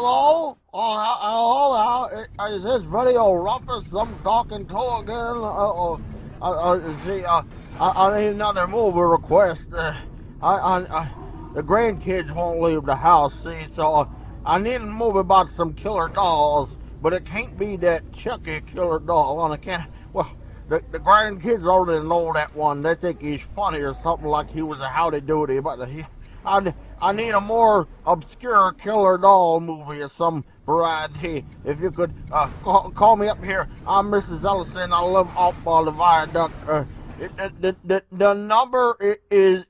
Hello? Hello? Is this Video Rumpus I'm talking to again? See, I need another movie request. The grandkids won't leave the house, see, so I need a movie about some killer dolls, but it can't be that Chucky killer doll, and I can't, well, the grandkids already know that one. They think he's funny or something like he was a Howdy Doody, but I need a more obscure killer doll movie of some variety. If you could call me up here. I'm Mrs. Ellison. I live up on the viaduct. The number is.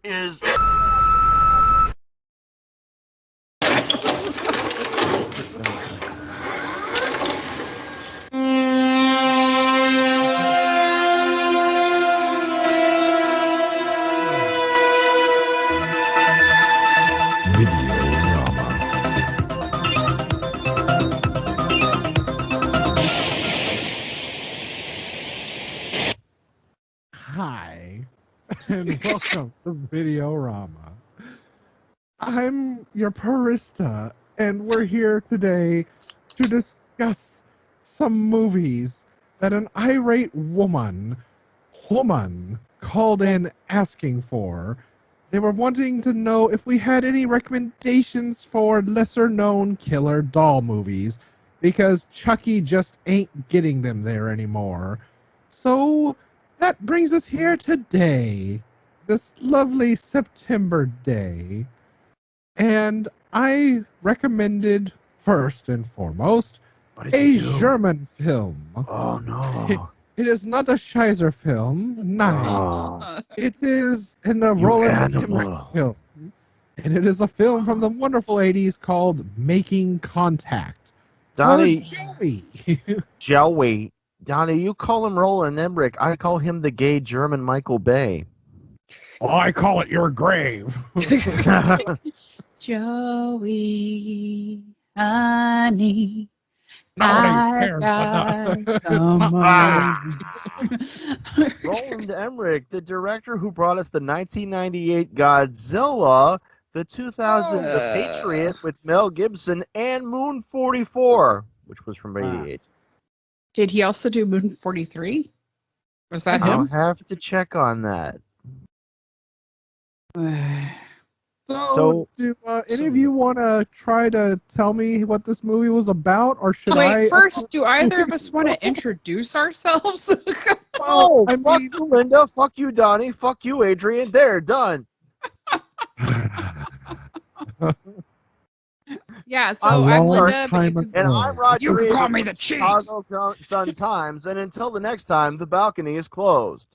Hi, and welcome to Videorama. I'm your barista, and we're here today to discuss some movies that an irate woman called in asking for. They were wanting to know if we had any recommendations for lesser-known killer doll movies, because Chucky just ain't getting them there anymore. So that brings us here today, this lovely September day. And I recommended, first and foremost, a German film. Oh no! It is not a Scheiser film, nein. Oh, It is an you Roland animal. Emmerich film. And it is a film from the wonderful 80s called Making Contact. Donnie, Or Joey. Joey. Donnie, you call him Roland Emmerich. I call him the gay German Michael Bay. I call it your grave. Joey, honey, Nobody I've cares got about someone. Roland Emmerich, the director who brought us the 1998 Godzilla, the 2000 The Patriot with Mel Gibson, and Moon 44, which was from '88. Did he also do Moon 43? Was that I'll him? have to check on that. So, do any of you want to try to tell me what this movie was about, or should Wait, first, do either of us want to introduce ourselves? Oh, I fuck mean- you, Linda. Fuck you, Donnie. Fuck you, Adrian. There, done. Yeah, so I'm I'm sorry. Linda, but you can, And I'm Roger. you can Reed call of me the the cheese. Chicago Sun-Times. And until the next time, the balcony is closed.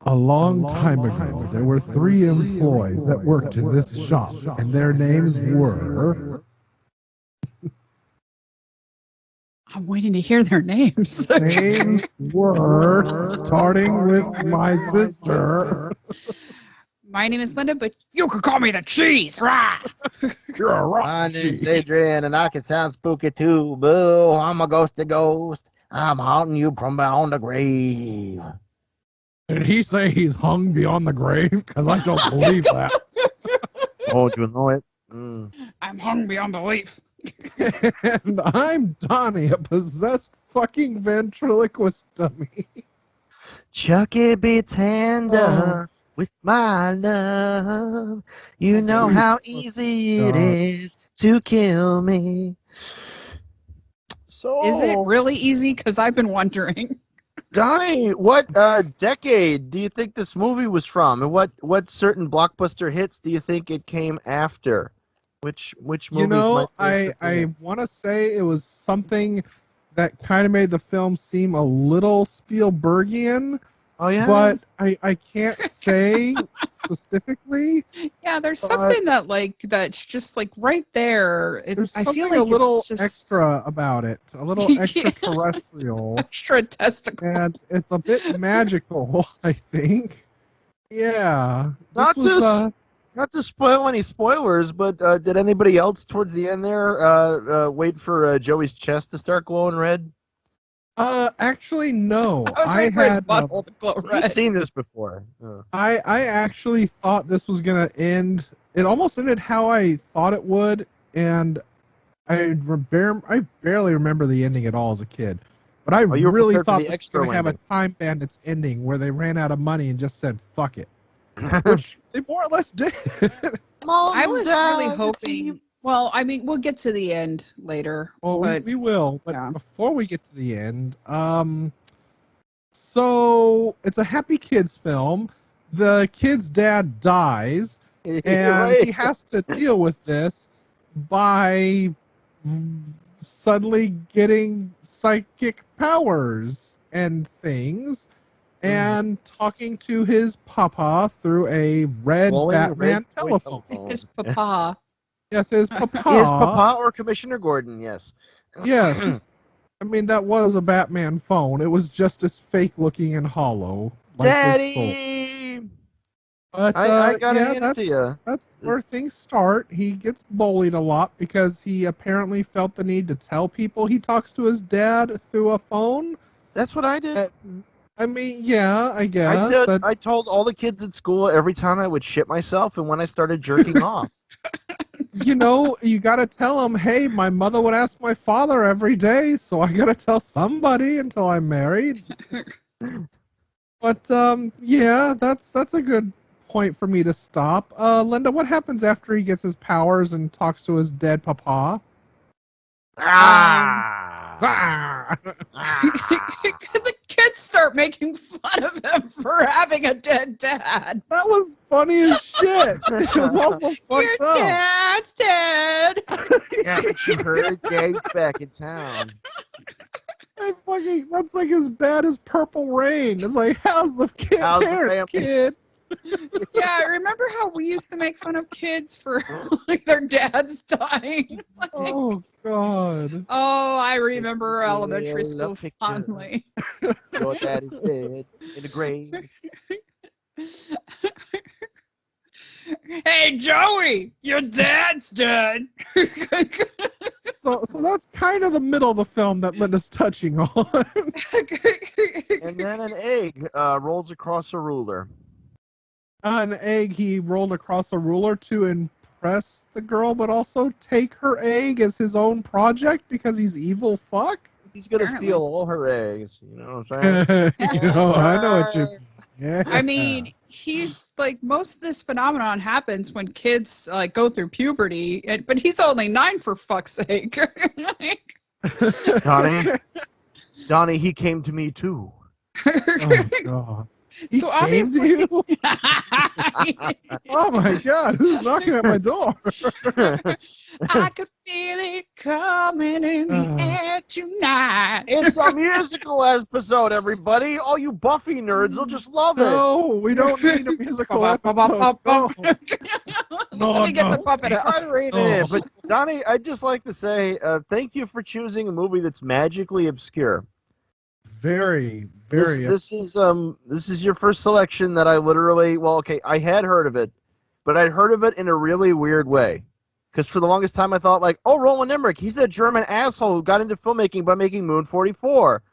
A long time ago, there were three employees that worked in this shop, and their names were... I'm waiting to hear their names. Names were, starting with my sister. My name is Linda, but you can call me the cheese. Rah! You're a rock. My name's Adrian, and I can sound spooky too. Boo, I'm a ghosty ghost. I'm haunting you from beyond the grave. Did he say he's hung beyond the grave? Because I don't believe that. Don't you know it? Mm. I'm hung beyond belief. And I'm Donnie, a possessed fucking ventriloquist dummy. Chucky be tender with my love. You know how easy it is to kill me. So, Is it really easy? Because I've been wondering. Donnie, what decade do you think this movie was from, and what certain blockbuster hits do you think it came after? Which movies? You know, might I want to say it was something that kind of made the film seem a little Spielbergian, Oh yeah, but I can't say specifically. Yeah, there's something that's just like right there. There's I something feel like a little it's just extra about it, a little Yeah. extraterrestrial, extra testicle. and it's a bit magical, I think. Yeah. Not this was, not to spoil any spoilers, but did anybody else towards the end there wait for Joey's chest to start glowing red? actually, no. I was waiting for his had, butthole to glow You've red. seen this before. I actually thought this was gonna end. It almost ended how I thought it would, and I barely remember the ending at all as a kid, but I You were really prepared for thought the this was extra going to have a ending. Time Bandits ending where they ran out of money and just said "fuck it," which they more or less did. I was really hoping. Well, I mean, we'll get to the end later, Well, but we will, but yeah. before we get to the end, so it's a Happy Kids film. The kid's dad dies, and Right. he has to deal with this by suddenly getting psychic powers and things, and talking to his papa through a red Glowing Batman red toy telephone. His papa. Yes, his Is papa. Papa or Commissioner Gordon? Yes. Yes. I mean, that was a Batman phone. It was just as fake looking and hollow, like this soul. Daddy! But I gotta yeah, hand it to you. that's where things start. He gets bullied a lot because he apparently felt the need to tell people he talks to his dad through a phone. That's what I did. I mean, yeah, I guess. I told all the kids at school every time I would shit myself and when I started jerking off. You know, you gotta tell him, hey, my mother would ask my father every day, so I gotta tell somebody until I'm married. But yeah, that's a good point for me to stop. Linda, what happens after he gets his powers and talks to his dead papa? Ah! The kids start making fun of him for having a dead dad. That was funny as shit. It was also Your fucked up. dad's dead. Yeah, but you heard Dad's back in town. That's like as bad as Purple Rain. It's like, how's the How's the parents, family? kid? Yeah, remember how we used to make fun of kids for like their dads dying? Like, Oh God. oh, I remember elementary Yeah, school love picture. fondly. Your dad is dead in the grave. Hey, Joey, your dad's dead. So that's kind of the middle of the film that Linda's touching on. And then an egg rolls across a ruler. An egg he rolled across a ruler to impress the girl, but also take her egg as his own project because he's evil fuck. He's gonna Apparently. steal all her eggs. You know what I'm saying? I know what you mean. Yeah. I mean, he's like most of this phenomenon happens when kids like go through puberty, but he's only 9 for fuck's sake. Donnie, he came to me too. Oh God. He So came obviously, to you? Oh my God, who's knocking at my door? I could feel it coming in the air tonight. It's a musical episode, everybody. All you Buffy nerds will just love it. No, we don't need a musical episode. No. Let me get the puppet Try out. to rein it in. But Donnie, I'd just like to say thank you for choosing a movie that's magically obscure. Very, very. This is your first selection that I literally I had heard of it, but I'd heard of it in a really weird way. Because for the longest time I thought like, oh, Roland Emmerich, he's that German asshole who got into filmmaking by making Moon 44.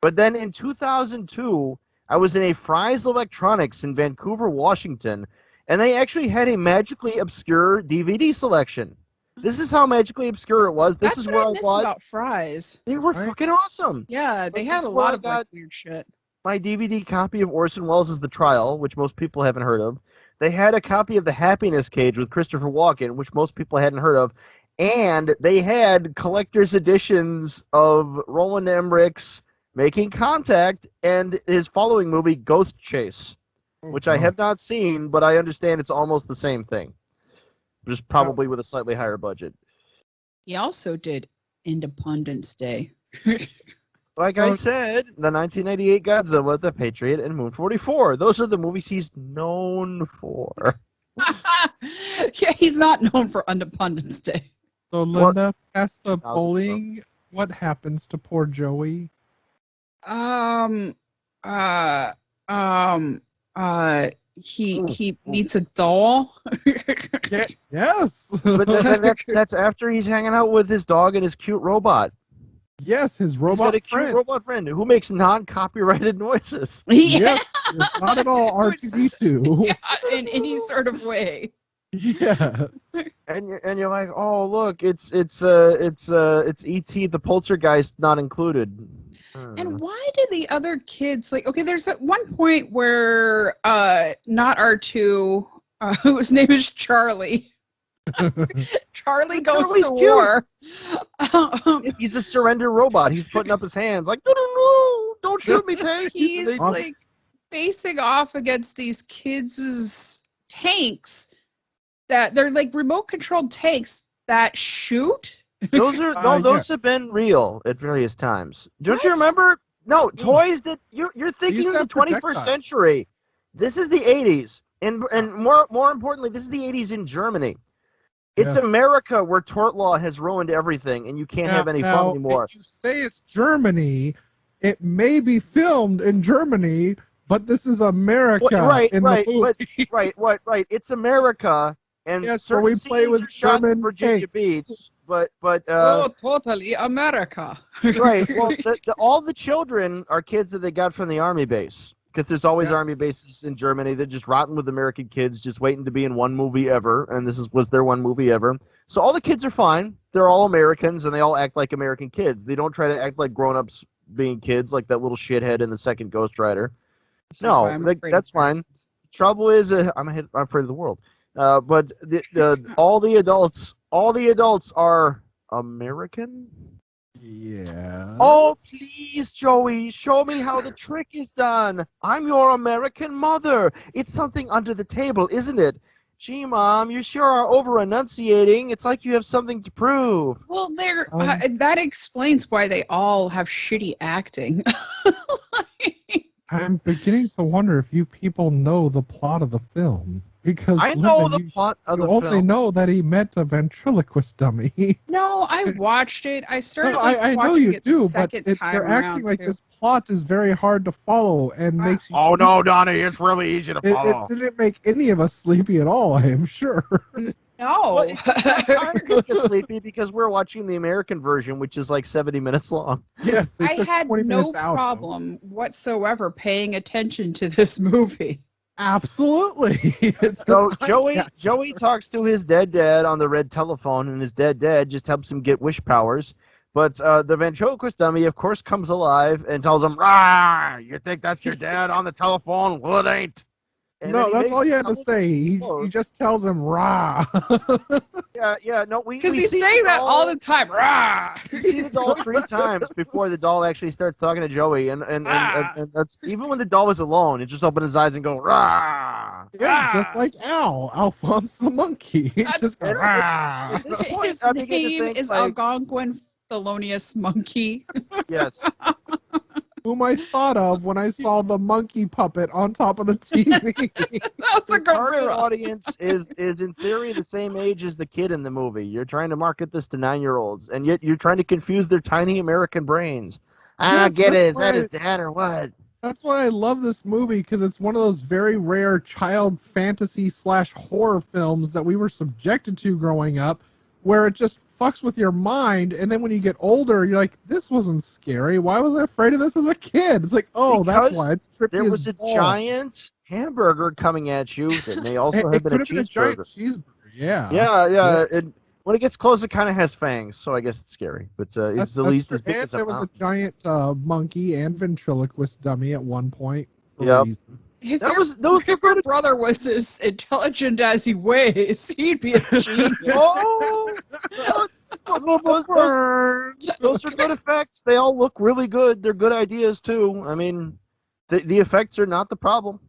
But then in 2002, I was in a Fry's Electronics in Vancouver, Washington, and they actually had a magically obscure DVD selection. This is how magically obscure it was. This That's is what where I I miss was. about Fries. They were fucking awesome. Yeah, they Like, had this a is where lot I of like got weird shit. my DVD copy of Orson Welles' The Trial, which most people haven't heard of. They had a copy of The Happiness Cage with Christopher Walken, which most people hadn't heard of. And they had collector's editions of Roland Emmerich's Making Contact and his following movie, Ghost Chase, which I have not seen, but I understand it's almost the same thing, just probably with a slightly higher budget. He also did Independence Day. Like I said, the 1998 Godzilla, The Patriot, and Moon 44. Those are the movies he's known for. Yeah, he's not known for Independence Day. So Linda, past the bullying, what happens to poor Joey? He needs a doll. Yes. But that's after he's hanging out with his dog and his cute robot. Yes, his robot He's got a friend. cute robot friend who makes non-copyrighted noises. Yeah. Yes, it's not at all R2D2. Yeah, in any sort of way. Yeah. and you're like, oh look, it's E.T. the Poltergeist not included. And why did the other kids like? Okay, there's at one point where not R2, whose name is Charlie. Charlie goes Charlie's to cute. war. He's a surrender robot. He's putting up his hands like, no, don't shoot me, Tank. He's like facing off against these kids' tanks that they're like remote controlled tanks that shoot. Those yes. have been real at various times. Don't you What? remember? No, toys that you're thinking used of to the have 21st projectiles. century. This is the 80s, and more importantly, this is the 80s in Germany. It's Yes. America where tort law has ruined everything, and you can't have any fun anymore. If you say it's Germany, it may be filmed in Germany, but this is America Right, in right, the movie. right. It's America, and Yes, where certain we play scenes with are shot in German Virginia tanks. Beach, but So totally America. right. Well, all the children are kids that they got from the army base, because there's always Yes. army bases in Germany. They're just rotten with American kids, just waiting to be in one movie ever, and was their one movie ever. So all the kids are fine. They're all Americans, and they all act like American kids. They don't try to act like grown-ups being kids, like that little shithead in the second Ghost Rider. This is why I'm afraid That's of fine. dragons. Trouble is, I'm afraid of the world. But all the adults are American. Yeah. Oh, please, Joey, show me how the trick is done. I'm your American mother. It's something under the table, isn't it? Gee, Mom, you sure are over-enunciating. It's like you have something to prove. Well, Um, that explains why they all have shitty acting. I'm beginning to wonder if you people know the plot of the film. Because I know Linda, the plot of you the only film. know that he met a ventriloquist dummy. No, I watched it. I started No, like I know watching you it the do, but second time you're acting around like too. this plot is very hard to follow and makes you. Oh, no, sleepy. Donnie, it's really easy to It follow. didn't make any of us sleepy at all. I am sure. No. Well, it kind of make us sleepy because we're watching the American version, which is like 70 minutes long. Yes, they I took had 20 no minutes out. problem whatsoever paying attention to this movie. Absolutely. It's So an eye catcher. Joey talks to his dead dad on the red telephone, and his dead dad just helps him get wish powers. But the ventriloquist dummy, of course, comes alive and tells him, "Rah! You think that's your dad on the telephone? Well, it ain't." And then No, he that's makes all you a had to couple say. He clothes. just tells him rah. Yeah. No, Because we he's see saying the that all doll- the time. Rah! We see the doll 3 times before the doll actually starts talking to Joey, and Ah. that's even when the doll was alone. It just opened his eyes and go rah. Yeah, just Ah. like Al, Alphonse the monkey. He That's just And rah. at this point, His I begin to name think, is like, Algonquin Thelonious Monkey. yes. Whom I thought of when I saw the monkey puppet on top of the TV. That's a The target gorilla. audience is in theory the same age as the kid in the movie. You're trying to market this to 9-year-olds, and yet you're trying to confuse their tiny American brains. I Yes, don't get it. that's Is that why his dad or what? That's why I love this movie, because it's one of those very rare child fantasy / horror films that we were subjected to growing up, where it just fucks with your mind, and then when you get older, you're like, this wasn't scary. Why was I afraid of this as a kid? It's like, oh, that's Because why. It's trippy there as was a balls. giant hamburger coming at you that may also It have been could a have been a giant cheeseburger. cheeseburger, yeah. Yeah. When it gets close, it kind of has fangs, so I guess it's scary. But it was That's at least true. as big And as a there was a mountain. giant monkey and ventriloquist dummy at one point. For Yep. reasons. If Those your brother was as intelligent as he weighs, he'd be a genius. Oh, those are good effects. They all look really good. They're good ideas too. I mean, the effects are not the problem.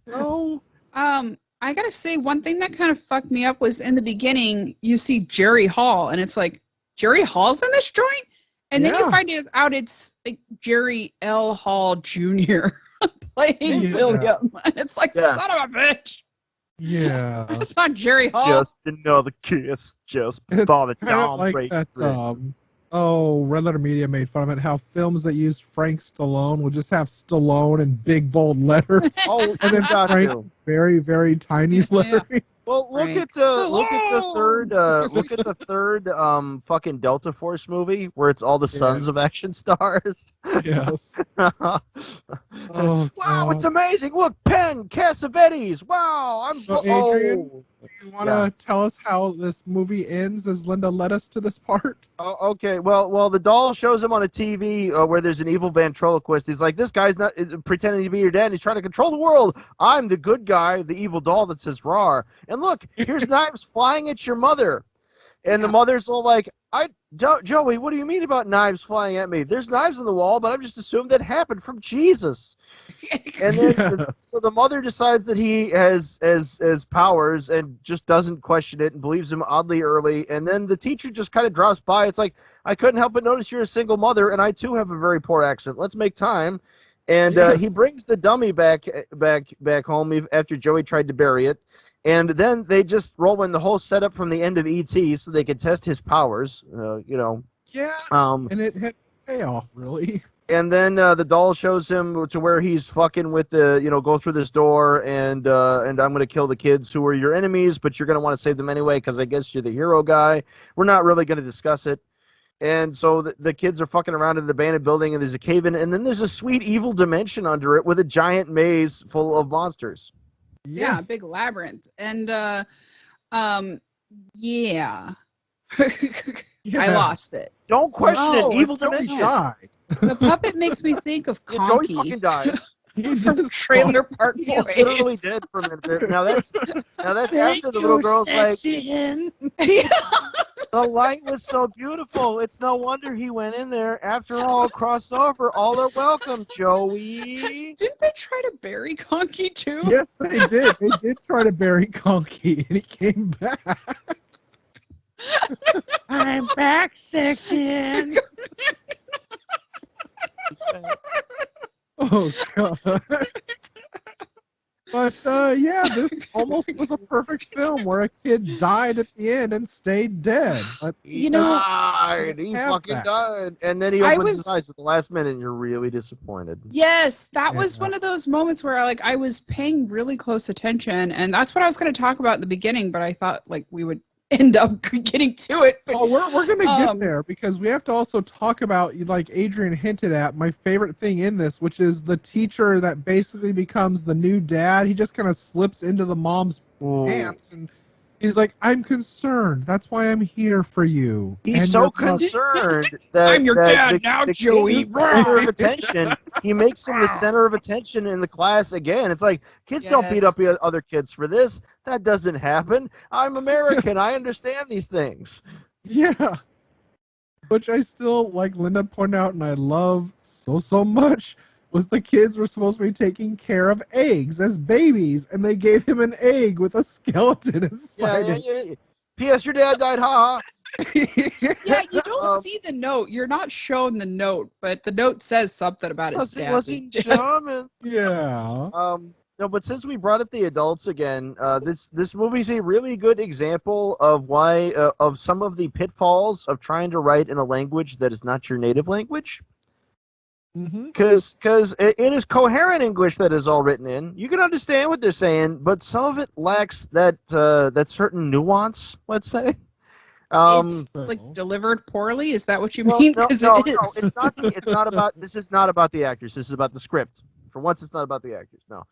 No. I gotta say, one thing that kind of fucked me up was in the beginning, you see Jerry Hall, and it's like, Jerry Hall's in this joint? And then you Yeah. find out it's like Jerry L. Hall Jr. playing Yeah. William. And it's like, Yeah. son of a bitch. Yeah. It's not Jerry Hall. Just another kiss, just It's before the kind of dawn like breaks that. through. Red Letter Media made fun of it. How films that used Frank Stallone will just have Stallone in big bold letters, Oh, and then got Frank to. very very tiny Yeah. lettering. Well, look Right. at the third fucking Delta Force movie where it's all the sons of action stars. Yes. Wow, Oh, it's amazing! Look, Penn Cassavetes. Wow, I'm So, Adrian, Do you want to tell us how this movie ends as Linda led us to this part? Oh, okay. Well, the doll shows him on a TV where there's an evil ventriloquist. He's like, this guy's not pretending to be your dad. And he's trying to control the world. I'm the good guy, the evil doll that says "rawr." And look, here's knives flying at your mother. And the mother's all like, Joey, what do you mean about knives flying at me? There's knives on the wall, but I've just assumed that happened from Jesus. And then, so the mother decides that he has powers and just doesn't question it and believes him oddly early. And then the teacher just kind of drops by. It's like, I couldn't help but notice you're a single mother, and I too have a very poor accent. Let's make time. And he brings the dummy back home after Joey tried to bury it. And then they just roll in the whole setup from the end of E.T. so they could test his powers, Yeah, and it had payoff, really. And then the doll shows him to where he's fucking with go through this door, and I'm going to kill the kids who are your enemies, but you're going to want to save them anyway because I guess you're the hero guy. We're not really going to discuss it. And so the kids are fucking around in the abandoned building, and there's a cave-in, and then there's a sweet evil dimension under it with a giant maze full of monsters. Yes. Yeah, big labyrinth. And, yeah. I lost it. Don't question it. Evil dimension. The puppet makes me think of Conky. Joey fucking died. From Trailer Park Boys. He's literally dead for a minute there. Now that's after the little girl's like, the light was so beautiful. It's no wonder he went in there. After all, crossover, all are welcome, Joey. Didn't they try to bury Conky too? Yes, they did. They did try to bury Conky, and he came back. I'm back, section. Oh, God. But, yeah, this almost was a perfect film where a kid died at the end and stayed dead. But he died. He fucking died. And then he opens his eyes at the last minute, and you're really disappointed. Yes, that was one of those moments where I was paying really close attention, and that's what I was going to talk about in the beginning, but I thought, we would end up getting to it. But, we're going to get there because we have to also talk about, like Adrian hinted at, my favorite thing in this, which is the teacher that basically becomes the new dad. He just kind of slips into the mom's pants and he's like, I'm concerned. That's why I'm here for you. He's so concerned that I'm your dad now, Joey. The center of attention. He makes him the center of attention in the class again. It's like, kids don't beat up other kids for this. That doesn't happen. I'm American. I understand these things. Yeah. Which I still, like Linda pointed out, and I love so much, was the kids were supposed to be taking care of eggs as babies, and they gave him an egg with a skeleton inside it. Yeah. P.S. Your dad died, haha. Yeah, you don't see the note. You're not shown the note, but the note says something about his dad. Was he charming? Yeah. No, but since we brought up the adults again, this movie's a really good example of why of some of the pitfalls of trying to write in a language that is not your native language. Because it is coherent English that is all written in. You can understand what they're saying, but some of it lacks that certain nuance. Let's say. It's delivered poorly. Is that what you mean? No, it's not. It's not about. This is not about the actors. This is about the script. For once, it's not about the actors. No,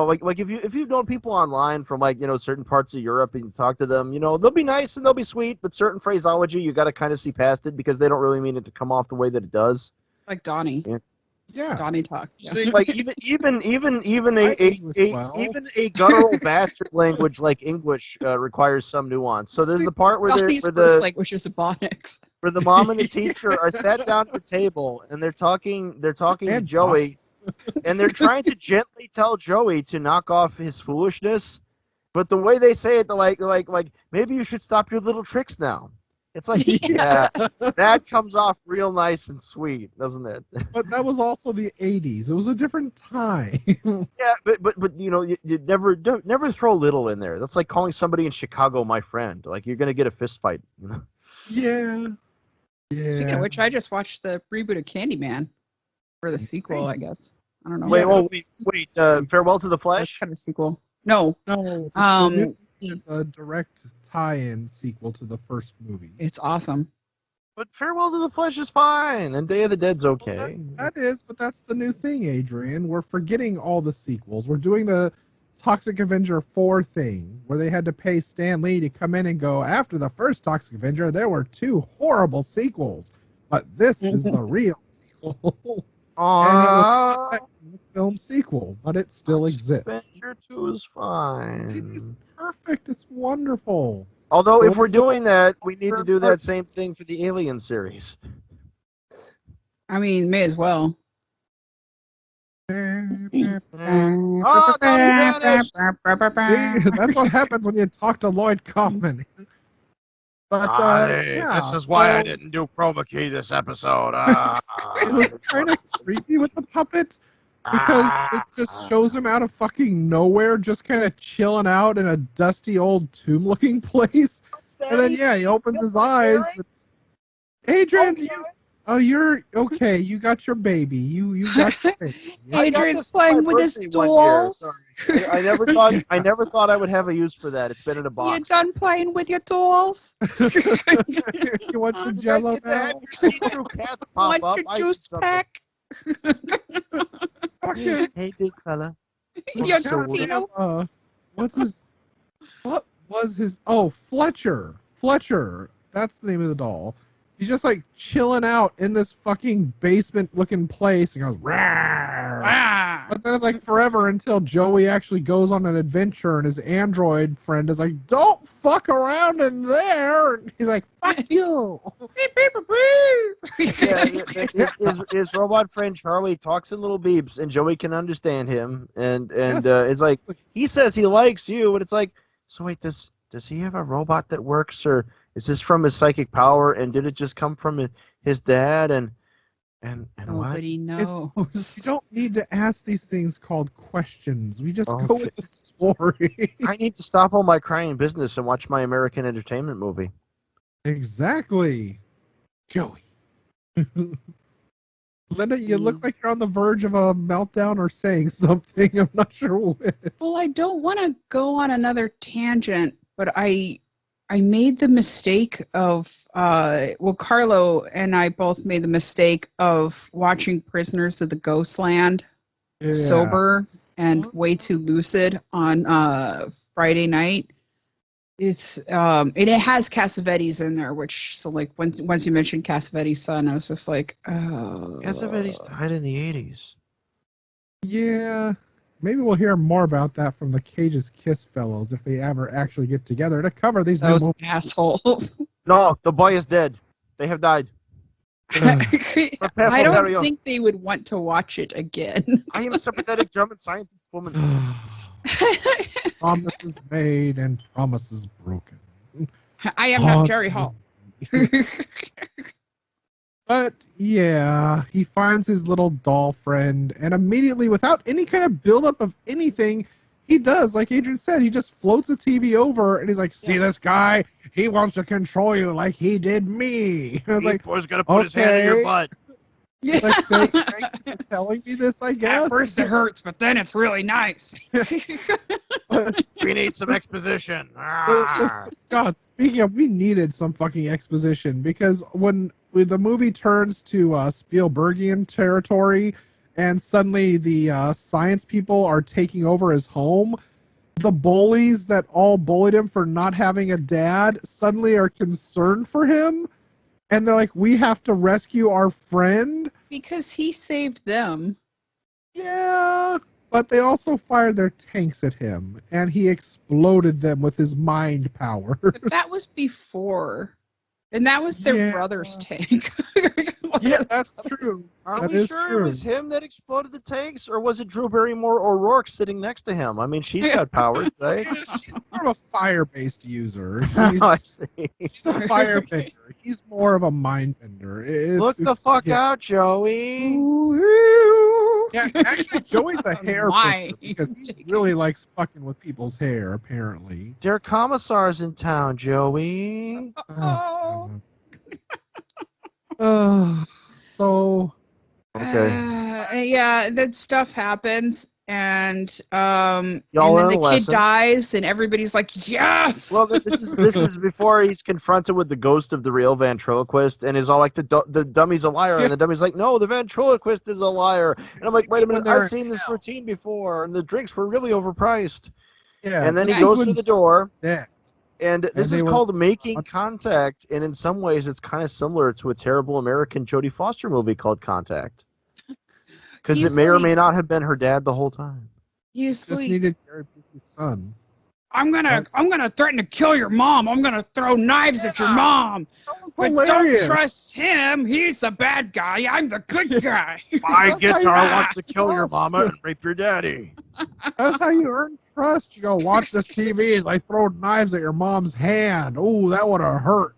like if you've known people online from certain parts of Europe and you talk to them, they'll be nice and they'll be sweet, but certain phraseology you got to kind of see past it because they don't really mean it to come off the way that it does. Like Donnie. Yeah. Donnie talk. Yeah. Like even a guttural bastard language like English requires some nuance. So there's the part where Donnie's first language is Ebonics. Where the mom and the teacher are sat down at the table and they're talking to Joey, and they're trying to gently tell Joey to knock off his foolishness, but the way they say it, they're like maybe you should stop your little tricks now. It's like, yeah, that comes off real nice and sweet, doesn't it? But that was also the 80s. It was a different time. Yeah, but you never throw little in there. That's like calling somebody in Chicago my friend. Like you're gonna get a fist fight. Yeah. Speaking of which, I just watched the reboot of Candyman, or the sequel, I guess. I don't know. Wait. Farewell to the Flesh. That's kind of a sequel. No. It's a direct tie-in sequel to the first movie. It's awesome. But Farewell to the Flesh is fine, and Day of the Dead's okay. Well, that is, but that's the new thing, Adrian. We're forgetting all the sequels. We're doing the Toxic Avenger 4 thing, where they had to pay Stan Lee to come in and go, after the first Toxic Avenger, there were 2 horrible sequels, but this is the real sequel. And it was not a film sequel, but it still exists. Avenger 2 is fine. It is perfect. It's wonderful. Although, So if we're it's doing that, we need to third do part- that same thing for the Alien series. I mean, may as well. Oh, Donnie vanished! See, that's what happens when you talk to Lloyd Kaufman. But yeah, this is why I so didn't do Chroma Key this episode. it was kind of creepy with the puppet because it just shows him out of fucking nowhere, just kind of chilling out in a dusty old tomb-looking place. And then yeah, he opens his eyes. Adrian, you're okay. You got your baby. You got your baby. Adrian's playing with his dolls. I never thought I would have a use for that. It's been in a box. You done playing with your dolls? You want your jello now? See-through cats pop Want up. your I juice see something. pack? Okay. Hey, big fella. Your So, Tino? What was his? Oh, Fletcher. Fletcher. That's the name of the doll. He's just like chilling out in this fucking basement-looking place. And goes, "Rawr." Ah. But then it's like forever until Joey actually goes on an adventure, and his android friend is like, "Don't fuck around in there." And he's like, "Fuck you." Yeah, his robot friend Charlie talks in little beeps, and Joey can understand him. And Yes. It's like he says he likes you, and it's like, so wait, does he have a robot that works, or is this from his psychic power? And did it just come from his dad? And what? Nobody knows. You don't need to ask these things called questions. We just go Okay. with the story. I need to stop all my crying business and watch my American entertainment movie. Exactly. Joey. Linda, you look like you're on the verge of a meltdown or saying something. I'm not sure which. Well, I don't want to go on another tangent, but I made the mistake of Carlo and I both made the mistake of watching Prisoners of the Ghostland sober and way too lucid on Friday night. It's and it has Cassavetes in there, which so like once you mentioned Cassavetes' son, I was just like, oh. Cassavetes died in the 80s. Yeah. Maybe we'll hear more about that from the Cage's Kiss fellows if they ever actually get together to cover these new Those movies. assholes. No, the boy is dead. They have died. I don't think they would want to watch it again. I am a sympathetic German scientist woman. Promises made and promises broken. I am not Jerry Hall. But yeah, he finds his little doll friend, and immediately, without any kind of buildup of anything, he does, like Adrian said, he just floats the TV over, and he's like, "See this guy? He wants to control you like he did me." I was like, "Boy's gonna put his hand in your butt." Yeah. Like, thank you for telling me this, I guess. At first it hurts, but then it's really nice. We need some exposition. God, speaking of, we needed some fucking exposition, because when the movie turns to Spielbergian territory and suddenly the science people are taking over his home, the bullies that all bullied him for not having a dad suddenly are concerned for him, and they're like, we have to rescue our friend. Because he saved them. Yeah, but they also fired their tanks at him, and he exploded them with his mind power. But that was before. And that was their brother's tank. Yeah, that's true. Are we sure it was him that exploded the tanks, or was it Drew Barrymore O'Rourke sitting next to him? I mean, she's got powers, right? Yeah, she's more of a fire-based user. I see. She's a firebender. He's more of a mindbender. Look the fuck out, Joey. Yeah, actually, Joey's a hairbender because he really likes fucking with people's hair, apparently. Their commissar's in town, Joey. So... Okay. Yeah, that stuff happens. and Y'all and then learn the a kid lesson. dies, and everybody's like, yes. Well, this is before he's confronted with the ghost of the real ventriloquist, and is all like the dummy's a liar, and the dummy's like, no, the ventriloquist is a liar, and I'm like, wait a minute, I've seen this routine before, and the drinks were really overpriced. Yeah, And then he this goes was through the door, Yeah. and this they is were- called Making Contact, and in some ways it's kind of similar to a terrible American Jodie Foster movie called Contact, because it He's may or like- may not have been her dad the whole time. He's Just like, needed Gary Busey's son. I'm gonna threaten to kill your mom. I'm gonna throw knives at your mom. That was But hilarious. don't trust him. He's the bad guy. I'm the good guy. My That's how you guitar earn wants to kill your trust. mama and rape your daddy. That's how you earn trust. You go, watch this TV as I throw knives at your mom's hand. Oh, that would have hurt.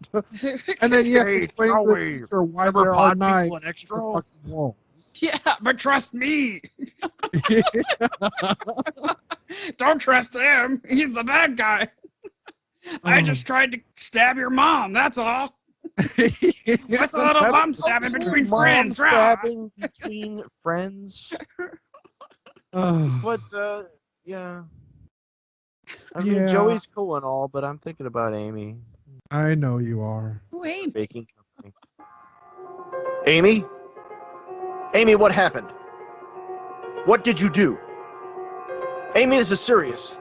And then, yes, Hey, explain to Joey, the teacher why remember there are Pod People knives and in Extra? the fucking walls. Yeah, but trust me. Don't trust him. He's the bad guy. I just tried to stab your mom. That's all. What's a little mom stabbing between Mom friends? stabbing between friends. Oh, But yeah. I Yeah. mean, Joey's cool and all, but I'm thinking about Amy. I know you are. Wait. Baking company. Amy? Amy, what happened? What did you do? Amy, this is serious.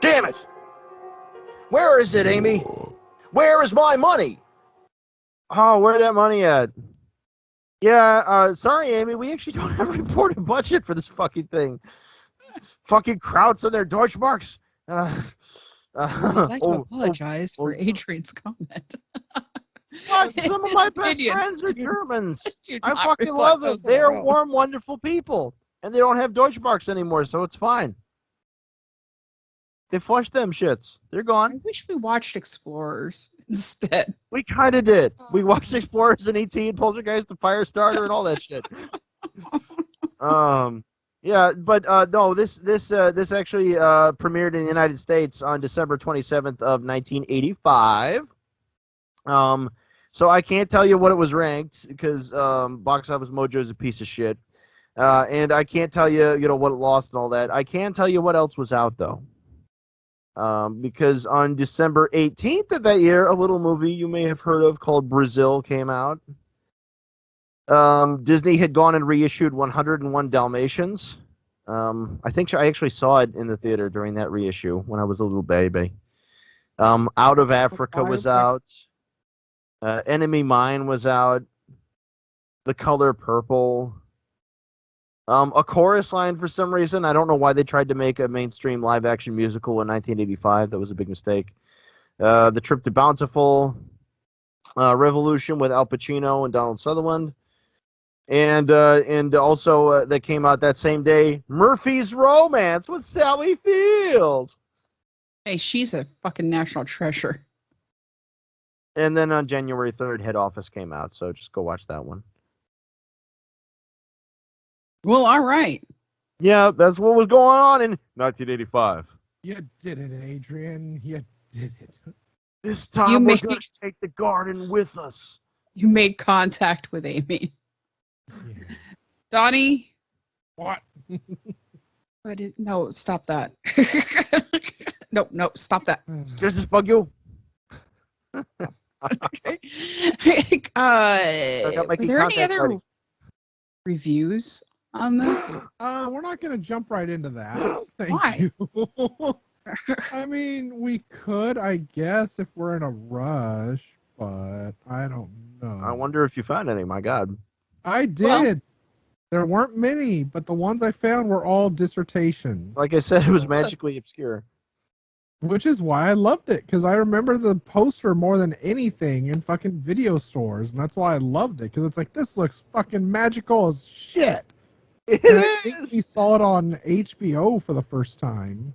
Damn it! Where is it, Amy? Where is my money? Oh, where that money at? Yeah, sorry, Amy, we actually don't have a reported budget for this fucking thing. Fucking Krauts and their Deutschmarks. I'd like to apologize for Adrian's comment. What? Some of my best Opinions friends are do- Germans. do I not fucking reflect love them. those of They our are own. warm, wonderful people. And they don't have Deutschmarks anymore, so it's fine. They flushed them shits. They're I gone. wish we watched Explorers instead. We kind of did. We watched Explorers and E.T. and Poltergeist, the Firestarter, and all that shit. Yeah, but no, this actually premiered in the United States on December 27th of 1985. So I can't tell you what it was ranked because Box Office Mojo is a piece of shit, and I can't tell you what it lost and all that. I can tell you what else was out though. Because on December 18th of that year, a little movie you may have heard of called Brazil came out. Disney had gone and reissued 101 Dalmatians. I think I actually saw it in the theater during that reissue when I was a little baby. Out of Africa was out. Enemy Mine was out. The Color Purple. A chorus line for some reason. I don't know why they tried to make a mainstream live-action musical in 1985. That was a big mistake. The Trip to Bountiful. Revolution with Al Pacino and Donald Sutherland. And also that came out that same day, Murphy's Romance with Sally Field. Hey, she's a fucking national treasure. And then on January 3rd, Head Office came out, so just go watch that one. Well, all right. Yeah, that's what was going on in 1985. You did it, Adrian. You did it. This time we're going to take the garden with us. You made contact with Amy. Yeah. Donnie? What? No, stop that. Nope, stop that. Does this bug you? Okay. I got Were making there any contact other already. reviews on this? We're not going to jump right into that. Thank Why? you. I mean, we could, I guess, if we're in a rush, but I don't know. I wonder if you found anything, my God. I did. There weren't many, but the ones I found were all dissertations. Like I said, it was magically obscure. Which is why I loved it, because I remember the poster more than anything in fucking video stores, and that's why I loved it, because it's like, this looks fucking magical as shit. And I think we saw it on HBO for the first time,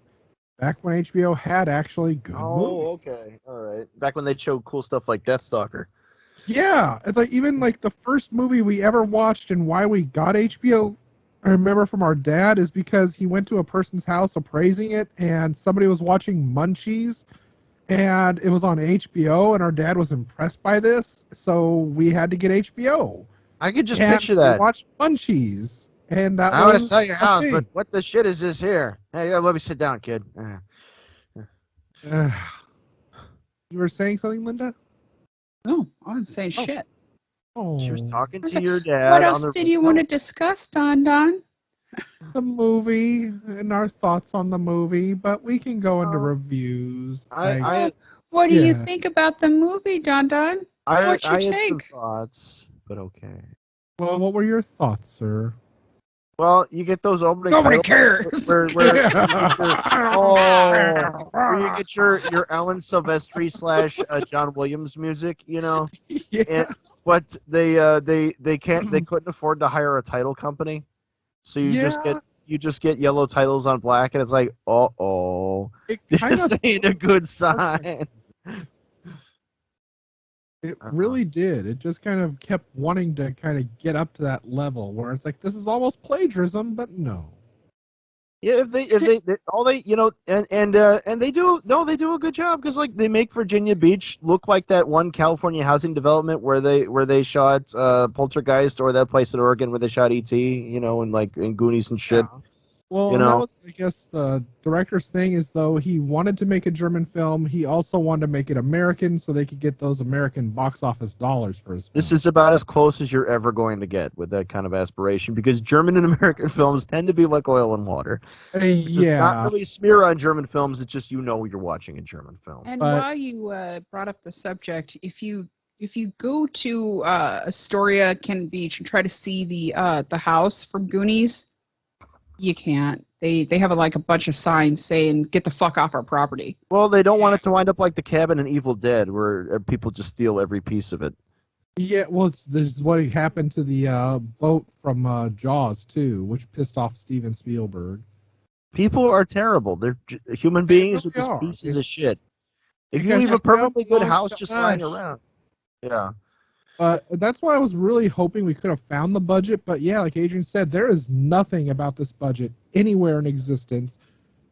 back when HBO had actually good movies. Okay. All right. Back when they showed cool stuff like Deathstalker. Yeah, it's like even like the first movie we ever watched and why we got HBO, I remember from our dad, is because he went to a person's house appraising it and somebody was watching Munchies and it was on HBO and our dad was impressed by this, so we had to get HBO. I could just picture that. We watched Munchies And that I want to was sell your a house, thing. but what the shit is this here? Hey, let me sit down, kid. Uh, you were saying something, Linda? No, I wasn't saying Oh. shit. She was Oh, talking I was to like, your dad what on else the did you want to radio. discuss, Don Don? the movie and our thoughts on the movie, but we can go into Oh, reviews. I What do you Yeah. think about the movie, Don Don? What's your I had some take? thoughts, but okay. Well, what were your thoughts, sir? Well, you get those opening Nobody titles cares. where you get your where you get your Alan Silvestri slash John Williams music, you know, Yeah. and but they can't they couldn't afford to hire a title company, so Yeah. you just get yellow titles on black, and it's like, It kind this of ain't a good sign. It Uh-uh. really did. It just kind of kept wanting to kind of get up to that level where it's like this is almost plagiarism, but no. Yeah, if they all they you know and they do they do a good job because like they make Virginia Beach look like that one California housing development where they shot Poltergeist, or that place in Oregon where they shot E.T. You know, and like in Goonies and shit. Well, You and that know, was, I guess, the director's thing is though he wanted to make a German film, he also wanted to make it American so they could get those American box office dollars for his this film. is about as close as you're ever going to get with that kind of aspiration because German and American films tend to be like oil and water, which is not Yeah, really a smear on German films. It's just you're watching a German film. And but while you brought up the subject, if you go to Astoria, Cannon Beach, and try to see the house from Goonies, you can't. They have like a bunch of signs saying "Get the fuck off our property." Well, they don't want it to wind up like the cabin in Evil Dead, where people just steal every piece of it. yeah, well, this is what happened to the boat from Jaws too, which pissed off Steven Spielberg. People are terrible. They're human They beings are really just are. pieces of shit. If you Because leave the a film perfectly good belongs house to just lying us. around, yeah, But that's why I was really hoping we could have found the budget. But yeah, like Adrian said, there is nothing about this budget anywhere in existence.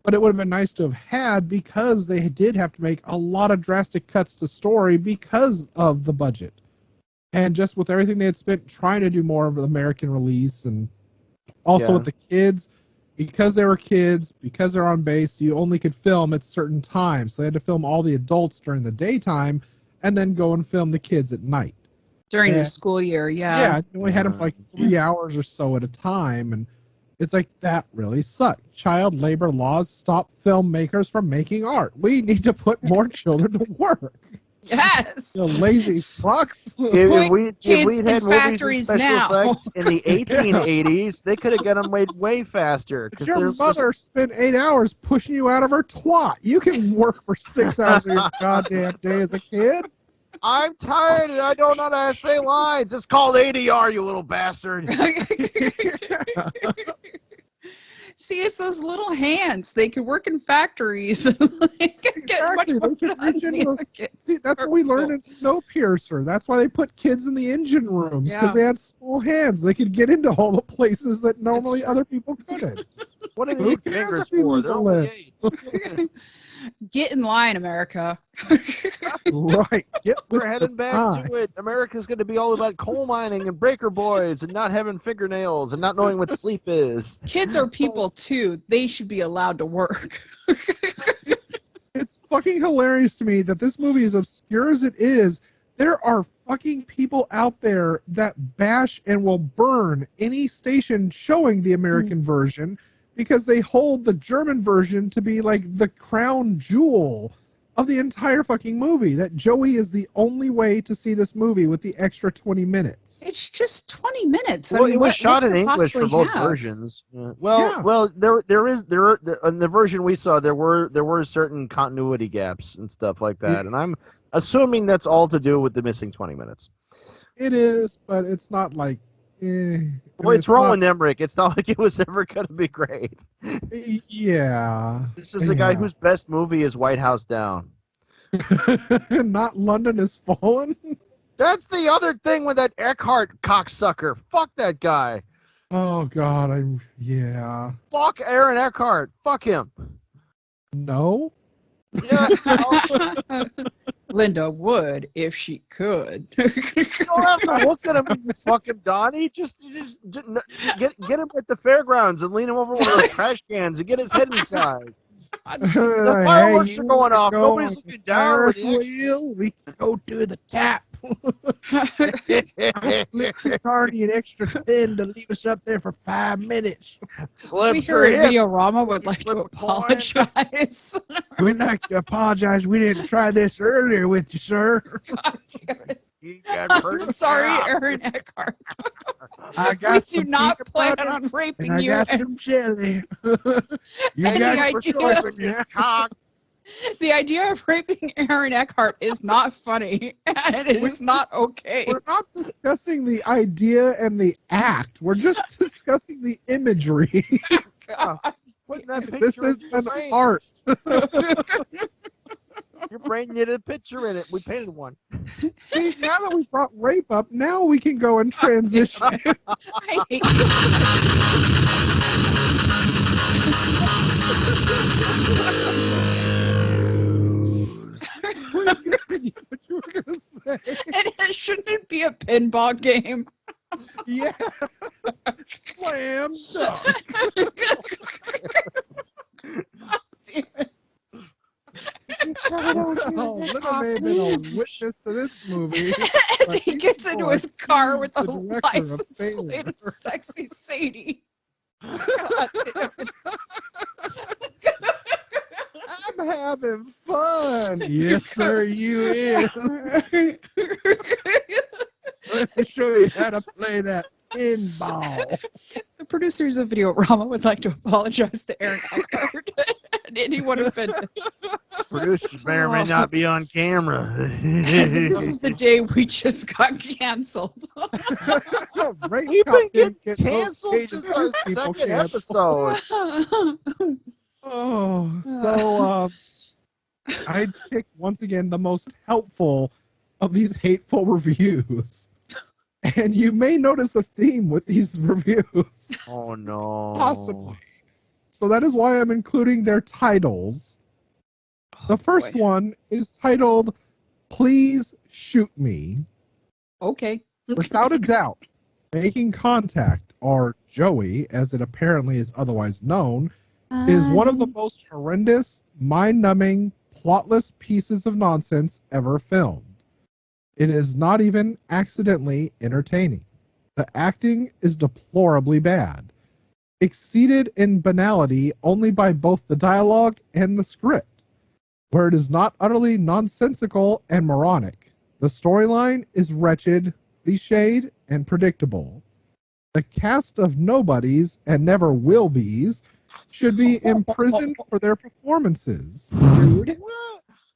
But it would have been nice to have had because they did have to make a lot of drastic cuts to story because of the budget. And just with everything they had spent trying to do more of an American release, and also yeah. with the kids, because they were kids, because they're on base, you only could film at certain times. So they had to film all the adults during the daytime and then go and film the kids at night. During the And school year, yeah. yeah, we had them for like 3 hours or so at a time, and it's like that really sucked. Child labor laws stop filmmakers from making art. We need to put more children to work. Yes. The lazy fucks. Put If kids we'd in had movies and factories special now. effects in the 1880s, they could have got them made way faster. But Because your there's mother spent 8 hours pushing you out of her twat. You can work for 6 hours of your goddamn day as a kid. I'm tired and I don't know how to say lines. It's called ADR, you little bastard. See, it's those little hands. They could work in factories. Get much Exactly. more They can done reach than into the the. other kids. See, that's what we learned in Snowpiercer. That's why they put kids in the engine rooms because Yeah. they had small hands. They could get into all the places that normally true. other people couldn't. What do they Who need cares fingers if you for? lose They're a only limb? 8. Get in line, America. Right. Get with We're the heading back time. to it. America's going to be all about coal mining and breaker boys and not having fingernails and not knowing what sleep is. Kids are people too. They should be allowed to work. It's fucking hilarious to me that this movie, as obscure as it is, there are fucking people out there that bash and will burn any station showing the American version because they hold the German version to be like the crown jewel of the entire fucking movie. That Joey is the only way to see this movie with the extra 20 minutes. It's just 20 minutes. Well, I mean, it was what shot could in it English for possibly both have? versions. Yeah. Well, Yeah. well, in the version we saw, there were certain continuity gaps and stuff like that, and I'm assuming that's all to do with the missing 20 minutes. It is, but it's not like. Well, it's Roland not. Emmerich. It's not like it was ever going to be great. Yeah. This is a guy whose best movie is White House Down. Not London Has Fallen. That's the other thing with that Eckhart cocksucker. Fuck that guy. Oh God, yeah. Fuck Aaron Eckhart. Fuck him. No. Yeah. Linda would if she could. You don't have to look at him when you fucking Donnie. Just get him at the fairgrounds and lean him over one of those trash cans and get his head inside. The fireworks are going off. Nobody's looking down with the wheel. We can go to the tap. I slipped the Carney an extra 10 to leave us up there for 5 minutes. We here at Videorama would like to apologize. We'd like to apologize. We didn't try this earlier with you, sir. God damn it. I'm sorry, Aaron Eckhart. I got we do not plan on raping and you. I got some jelly. You got your cock. The idea of raping Aaron Eckhart is not funny, and it is not okay. We're not discussing the idea and the act. We're just discussing the imagery. This is an art. Your brain needed a picture in it. We painted one. See, now that we brought rape up, now we can go and transition. I hate Please continue what you were going to say. And shouldn't it be a pinball game? Yeah. Slam dunk. Damn it. Oh, Linda may have been a witness to this movie. And he gets into his car with a the director of license plate of Failure. Sexy Sadie. God damn it. I'm having fun. Yes, sir, you is. Let me show you how to play that pinball. The producers of Videorama would like to apologize to Aaron Eckhart and anyone offended. Producers may or may not be on camera. This is the day we just got canceled. Right, We've been getting those canceled pages since our people second cancel. episode. Oh, so I picked once again the most helpful of these hateful reviews. And you may notice a theme with these reviews. Oh no. Possibly. So that is why I'm including their titles. The first one is titled, Please Shoot Me. Okay. Without a doubt, Making Contact, or Joey, as it apparently is otherwise known, is one of the most horrendous, mind-numbing, plotless pieces of nonsense ever filmed. It is not even accidentally entertaining. The acting is deplorably bad, exceeded in banality only by both the dialogue and the script, where it is not utterly nonsensical and moronic. The storyline is wretched, cliched, and predictable. The cast of nobodies and never will be's should be imprisoned for their performances. Rude.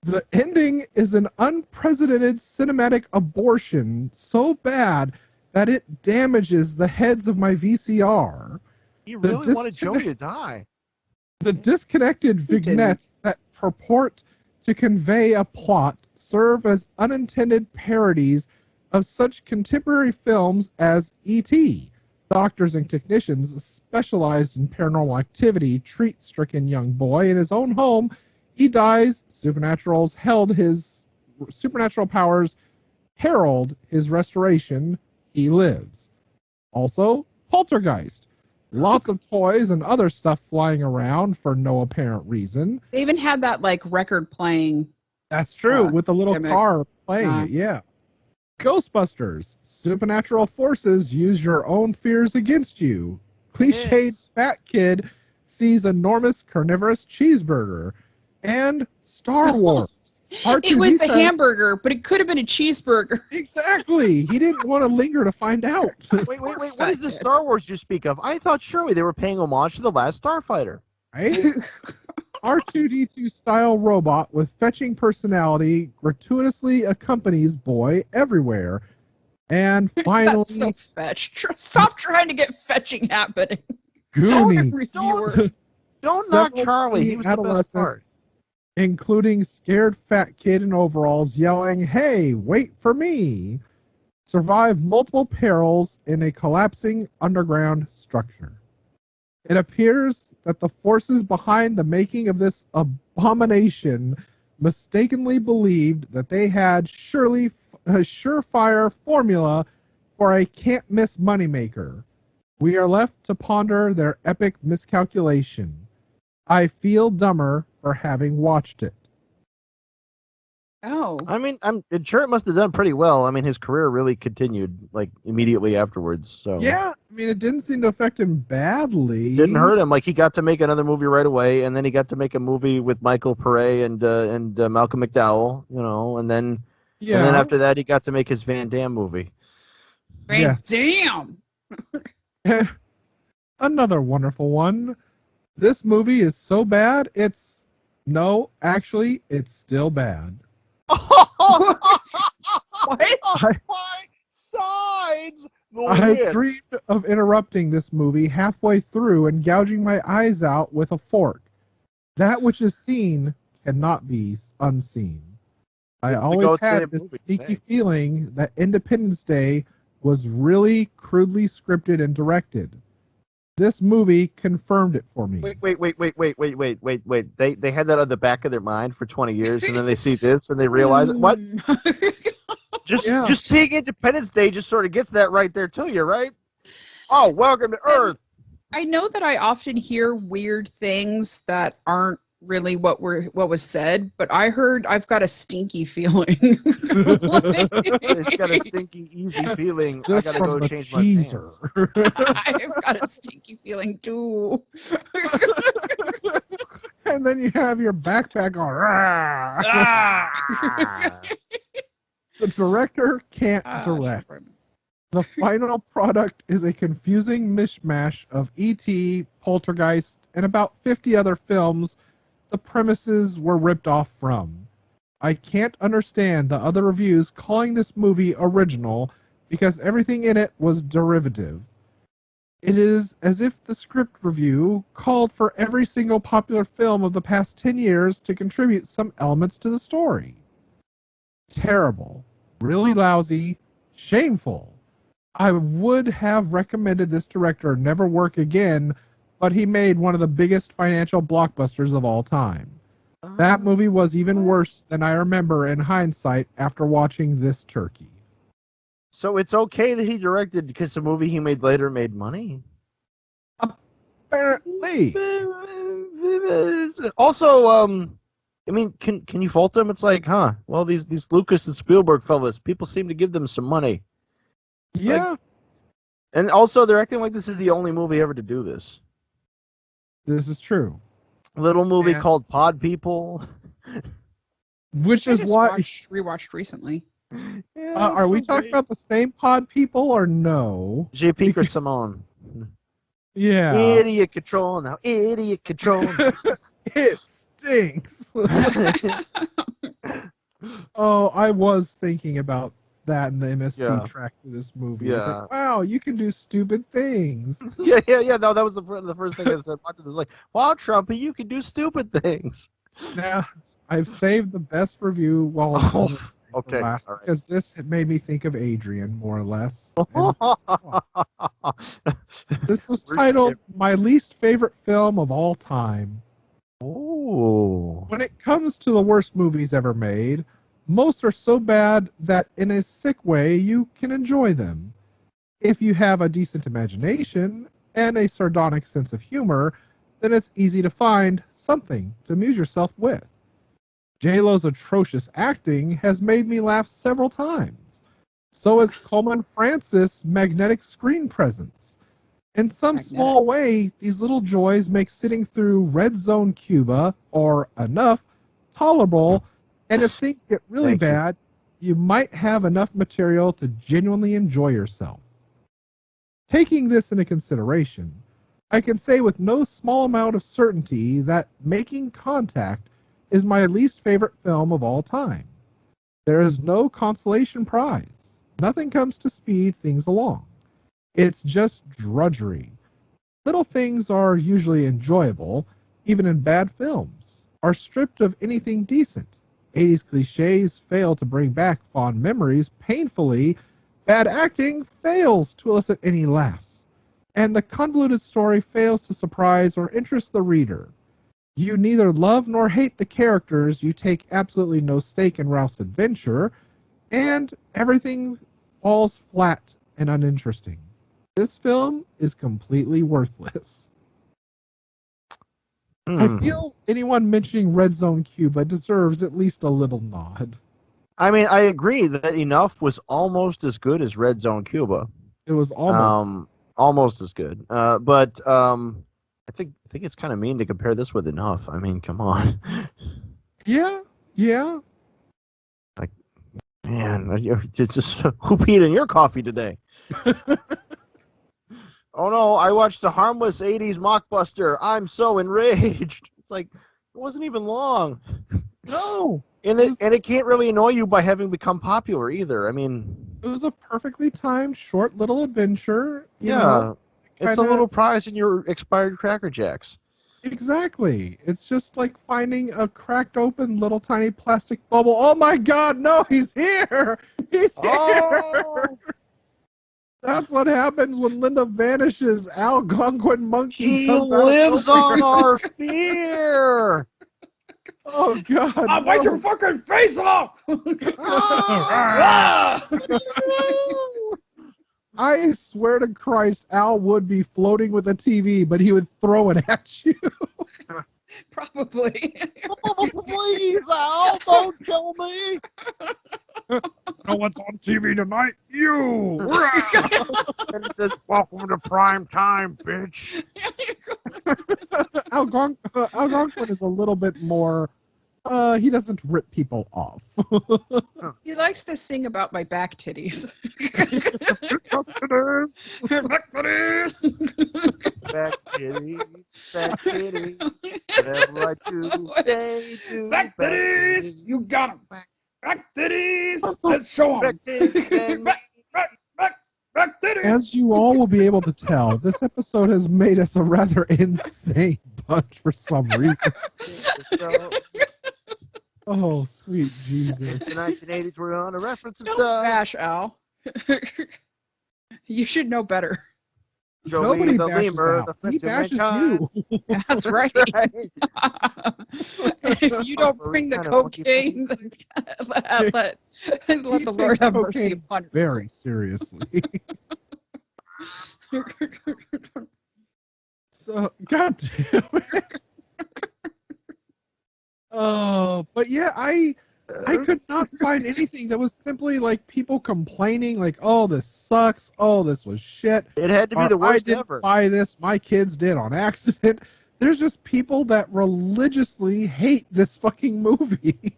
The ending is an unprecedented cinematic abortion so bad that it damages the heads of my VCR. You really wanted Joey to die. The disconnected vignettes that purport to convey a plot serve as unintended parodies of such contemporary films as E.T. Doctors and technicians specialized in paranormal activity treat stricken young boy in his own home. He dies. Supernatural powers herald his restoration. He lives. Also, Poltergeist. Lots of toys and other stuff flying around for no apparent reason. They even had that record playing. That's true, with the little gimmick. car playing it, yeah. Ghostbusters. Supernatural forces use your own fears against you. Cliched fat kid sees enormous carnivorous cheeseburger. And Star Wars. It was a hamburger, but it could have been a cheeseburger. Exactly. He didn't want to linger to find out. Wait. What is the Star Wars you speak of? I thought surely they were paying homage to The Last Starfighter. Right? R2-D2 style robot with fetching personality gratuitously accompanies boy everywhere. And finally, That's so fetch. Stop trying to get fetching happening. Goonies. Don't knock Charlie. He was the best part. Including scared fat kid in overalls yelling, "Hey, wait for me!" survive multiple perils in a collapsing underground structure. It appears that the forces behind the making of this abomination mistakenly believed that they had a surefire formula for a can't-miss moneymaker. We are left to ponder their epic miscalculation. I feel dumber for having watched it. Oh. I mean, I'm sure it must have done pretty well. I mean, his career really continued like immediately afterwards. So Yeah, I mean, it didn't seem to affect him badly. didn't hurt him. Like he got to make another movie right away, and then he got to make a movie with Michael Pare and Malcolm McDowell. And then after that, he got to make his Van Damme movie. Yes. Damn. Another wonderful one. This movie is so bad, it's still bad. What? Sides. I dreamed of interrupting this movie halfway through and gouging my eyes out with a fork. That which is seen cannot be unseen. I always had this sneaky feeling that Independence Day was really crudely scripted and directed. This movie confirmed it for me. Wait. They had that on the back of their mind for 20 years, and then they see this and they realize it. What? Just seeing Independence Day just sort of gets that right there to you, right? Oh, welcome to Earth. I know that I often hear weird things that aren't really what was said, but I've got a stinky feeling. It's got a stinky, easy feeling. Just I gotta go change my pants. I've got a stinky feeling too. And then you have your backpack on. The director can't direct. The final product is a confusing mishmash of E.T., Poltergeist, and about 50 other films the premises were ripped off from. I can't understand the other reviews calling this movie original because everything in it was derivative. It is as if the script review called for every single popular film of the past 10 years to contribute some elements to the story. Terrible. Really lousy. Shameful. I would have recommended this director never work again, but he made one of the biggest financial blockbusters of all time. That movie was even worse than I remember in hindsight after watching this turkey. So it's okay that he directed because the movie he made later made money? Apparently. Also, I mean, can you fault them? It's like, well, these Lucas and Spielberg fellas, people seem to give them some money. Yeah. And also, they're acting like this is the only movie ever to do this. This is true. Little movie called Pod People. Which is why... rewatched recently. Yeah, are we talking about the same Pod People or no? J.P. or Simone. Yeah. Idiot control now. Idiot control. It stinks. Oh, I was thinking about that in the MST track to this movie. Yeah. It's like, wow, you can do stupid things. Yeah. No, that was the first thing I said. Watching this, like, wow, Trumpy, you can do stupid things. Now, I've saved the best review while I'm okay, last, all right. because this made me think of Adrian, more or less. This was titled My Least Favorite Film of All Time. Oh. When it comes to the worst movies ever made, most are so bad that in a sick way you can enjoy them. If you have a decent imagination and a sardonic sense of humor, then it's easy to find something to amuse yourself with. J-Lo's atrocious acting has made me laugh several times. So has Coleman Francis' magnetic screen presence. In some small way, these little joys make sitting through Red Zone Cuba, or Enough, tolerable, and if things get really bad, you might have enough material to genuinely enjoy yourself. Taking this into consideration, I can say with no small amount of certainty that Making Contact is my least favorite film of all time. There is no consolation prize. Nothing comes to speed things along. It's just drudgery. Little things are usually enjoyable, even in bad films, are stripped of anything decent. 80s cliches fail to bring back fond memories painfully. Bad acting fails to elicit any laughs. And the convoluted story fails to surprise or interest the reader. You neither love nor hate the characters, you take absolutely no stake in Ralph's adventure, and everything falls flat and uninteresting. This film is completely worthless. I feel anyone mentioning Red Zone Cuba deserves at least a little nod. I mean, I agree that Enough was almost as good as Red Zone Cuba. It was almost as good. But I think it's kind of mean to compare this with Enough. I mean, come on. Yeah. Like, man, it's just who peed in your coffee today? Oh no, I watched a harmless 80s mockbuster. I'm so enraged. It's like, it wasn't even long. No. And it can't really annoy you by having become popular either. I mean, it was a perfectly timed short little adventure. You yeah, know, it's a little prize in your expired Cracker Jacks. Exactly. It's just like finding a cracked open little tiny plastic bubble. Oh my God, no, he's here! He's here! That's what happens when Linda vanishes. Algonquin Monkey He comes lives out of on our fear! Oh God! I'll bite your fucking face off! I swear to Christ, Al would be floating with a TV, but he would throw it at you. Probably. Oh, please, Al, don't kill me! Know what's on TV tonight? You! And it says, "Welcome to prime time, bitch." Algonquin is a little bit more. He doesn't rip people off. He likes to sing about my back titties. Back titties. Whatever I do, they do. Back titties! You got 'em! Back titties! Let's show 'em! Back titties. Back titties! As you all will be able to tell, this episode has made us a rather insane bunch for some reason. Oh, sweet Jesus. The 1980s were on a reference of Don't stuff. bash Al. You should know better. Joey Nobody the bashes lemur, Al. the He fifth of bashes mankind. you. That's right. If you don't bring the cocaine, then let the Lord have mercy upon us. Very seriously. So, God damn it. Oh, but yeah, I could not find anything that was simply like people complaining, like, "Oh, this sucks. Oh, this was shit." It had to be Or, the worst I didn't ever. buy this. My kids did on accident. There's just people that religiously hate this fucking movie.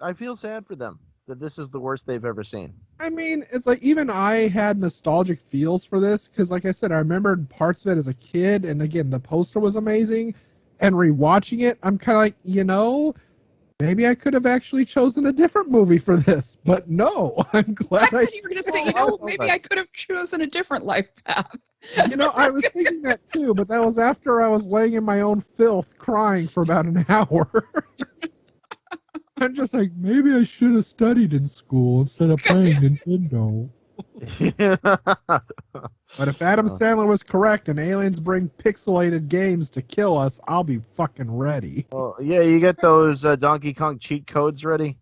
I feel sad for them that this is the worst they've ever seen. I mean, it's like even I had nostalgic feels for this because, like I said, I remembered parts of it as a kid, and again, the poster was amazing. And rewatching it, I'm kind of like, maybe I could have actually chosen a different movie for this, but no, I'm glad I thought you were going to say, maybe I could have chosen a different life path. I was thinking that too, but that was after I was laying in my own filth crying for about an hour. I'm just like, maybe I should have studied in school instead of playing Nintendo. But if Adam Sandler was correct and aliens bring pixelated games to kill us, I'll be fucking ready. Well, yeah, you get those Donkey Kong cheat codes ready?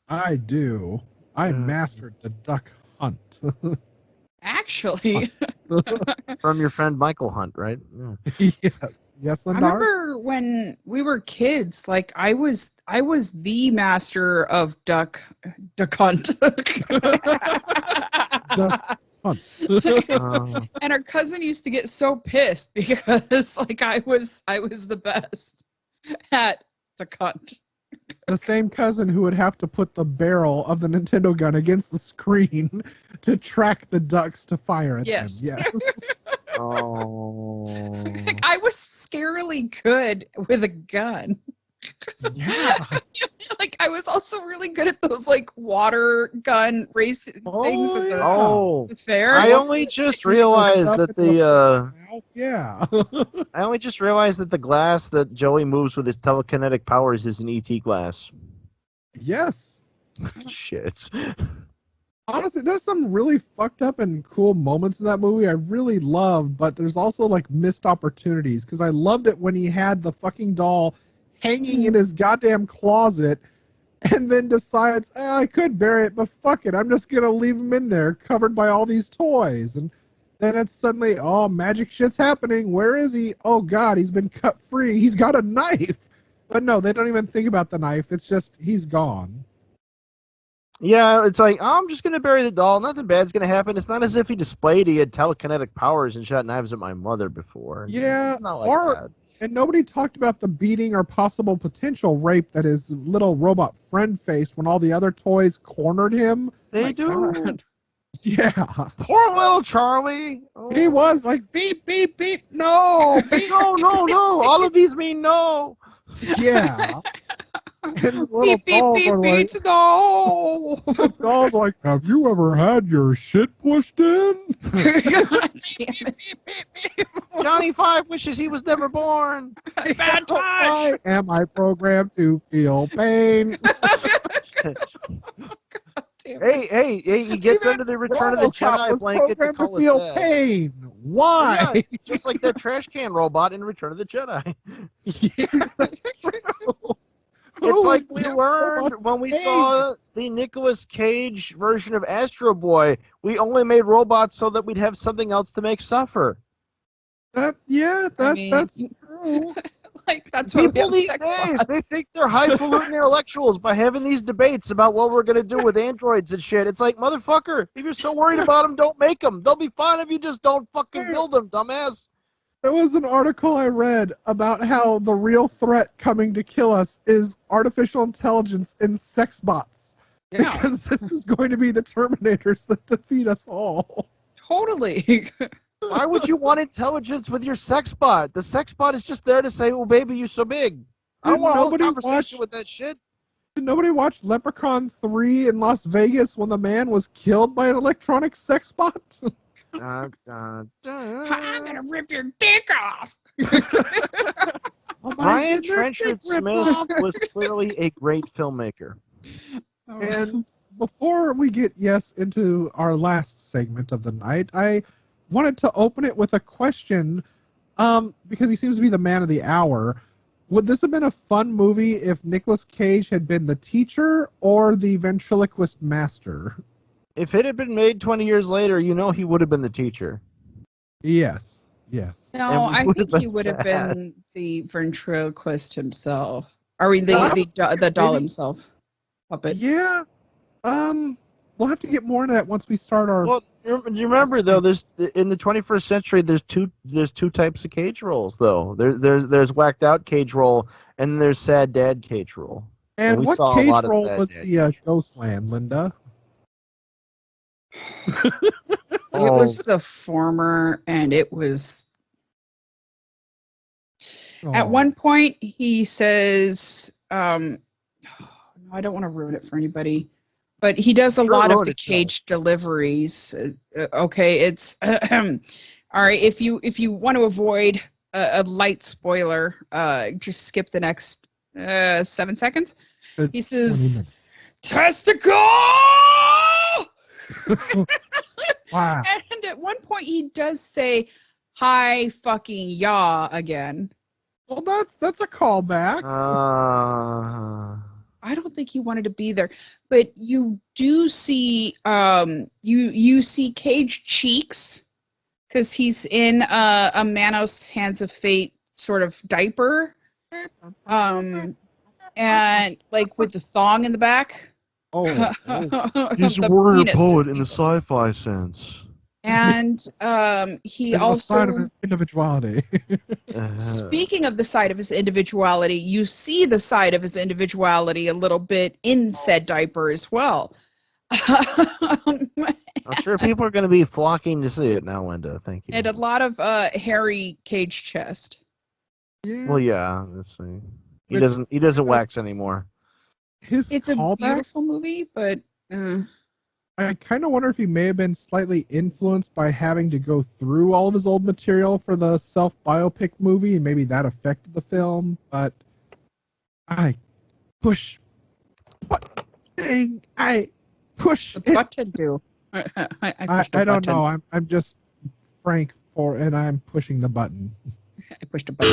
I do. I mastered the duck hunt. Actually. From your friend Michael Hunt, right? Yeah. Yes, Lindar? I remember when we were kids, like I was the master of duck hunt. Duck hunt. And our cousin used to get so pissed because like I was the best at duck hunt. The same cousin who would have to put the barrel of the Nintendo gun against the screen to track the ducks to fire at them. Yes. Oh. Like, I was scarily good with a gun. Yeah. Like I was also really good at those like water gun race things at the fair. I only just realized that I only just realized that the glass that Joey moves with his telekinetic powers is an ET glass. Yes. Shit. Honestly, there's some really fucked up and cool moments in that movie I really loved, but there's also like missed opportunities because I loved it when he had the fucking doll hanging in his goddamn closet and then decides, I could bury it, but fuck it, I'm just gonna leave him in there covered by all these toys. And then it's suddenly, oh, magic shit's happening. Where is he? Oh god, he's been cut free. He's got a knife. But no, they don't even think about the knife. It's just he's gone. Yeah, it's like, oh, I'm just going to bury the doll. Nothing bad's going to happen. It's not as if he displayed he had telekinetic powers and shot knives at my mother before. Yeah, it's not like that. And nobody talked about the beating or possible potential rape that his little robot friend faced when all the other toys cornered him. They do. God. Yeah. Poor little Charlie. Oh. He was like, beep, beep, beep, no, beep. No. All of these mean no. Yeah. And the little Beep, beep, dolls beep, are like, beep, no. the doll's like, have you ever had your shit pushed in? God damn it. Johnny Five wishes he was never born. Bad touch. Why am I programmed to feel pain? Hey, he gets Even under the Return of the RoboCop Jedi was blanket to programmed call to feel it pain. Why? Yeah, just like that trash can robot in Return of the Jedi. Yeah, that's true. It's Who like would we give learned robots when we pain? saw the Nicolas Cage version of Astro Boy. We only made robots so that we'd have something else to make suffer. That's true. Like, that's what we People have these sex days, bots. they think they're highfalutin intellectuals by having these debates about what we're going to do with androids and shit. It's like, motherfucker, if you're so worried about them, don't make them. They'll be fine if you just don't fucking build them, dumbass. There was an article I read about how the real threat coming to kill us is artificial intelligence and sex bots. Yeah, Because this is going to be the Terminators that defeat us all. totally. Why would you want intelligence with your sex bot? The sex bot is just there to say, oh, baby, you're so big. I don't Did want a whole nobody conversation watch- with that shit. Did nobody watch Leprechaun 3 in Las Vegas when the man was killed by an electronic sex bot? I'm gonna rip your dick off. Brian Trenchard Smith was clearly a great filmmaker. And before we get into our last segment of the night, I wanted to open it with a question, because he seems to be the man of the hour. Would this have been a fun movie if Nicolas Cage had been the teacher or the ventriloquist master? If it had been made 20 years later, you know he would have been the teacher. Yes. No, I think he would have been the ventriloquist himself. Or the doll himself. Puppet. Yeah. We'll have to get more into that once we start our. Well, you remember though, there's in the 21st century, there's two types of Cage roles though. There's whacked out Cage role and there's sad dad Cage role. And we what saw a Cage lot of role sad was dad the Ghostland, Linda? It was the former, and it was. At one point, he says, no, I don't want to ruin it for anybody, but he does a lot of the Cage deliveries. Okay, it's all right. If you want to avoid a light spoiler, just skip the next 7 seconds. He says, "Testicle!" Wow. And at one point, he does say, "Hi, fucking yaw" again. Well, that's a callback. I don't think he wanted to be there, but you do see you see Cage cheeks because he's in a Manos Hands of Fate sort of diaper, and like with the thong in the back. He's a The warrior penis poet is in the evil. sci-fi sense. And he There's also a side of his individuality. Speaking of the side of his individuality, you see the side of his individuality a little bit in said diaper as well. I'm sure people are going to be flocking to see it now, Linda. Thank you. And a lot of hairy Cage chest. Well, yeah, that's he doesn't wax anymore. It's a beautiful movie, but I kind of wonder if he may have been slightly influenced by having to go through all of his old material for the self-biopic movie, and maybe that affected the film, but I push push the it. button do? I pushed a I don't button. know. I'm just Frank and I'm pushing the button. I pushed a button.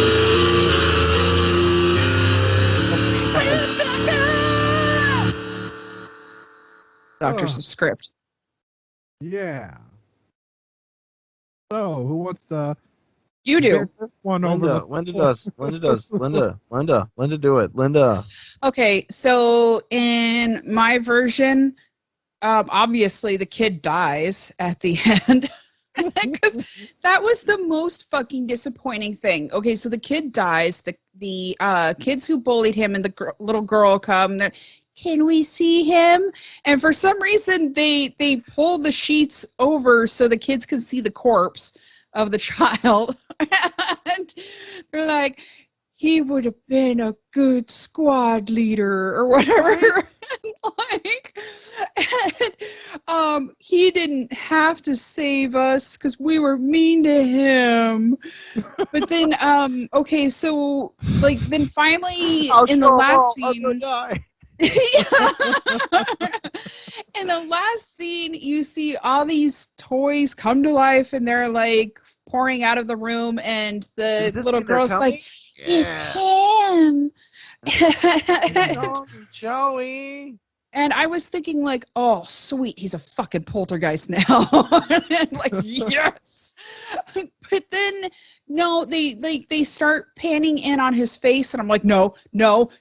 Doctor's Ugh. script. Yeah. So who wants to You do. get this one over the Linda does. Linda, do it. Linda. Okay, so in my version, obviously the kid dies at the end. Because that was the most fucking disappointing thing. Okay, so the kid dies. The kids who bullied him and the little girl come. Can we see him? And for some reason, they pull the sheets over so the kids can see the corpse of the child. And they're like, he would have been a good squad leader or whatever. Like, and, he didn't have to save us because we were mean to him. But then, okay, so like, then finally in the last scene, in the last scene, you see all these toys come to life, and they're like pouring out of the room, and the little girl's like, "It's him." Joey. And I was thinking, like, oh, sweet, he's a fucking poltergeist now. And like, yes. But then, no, they start panning in on his face, and I'm like, no. And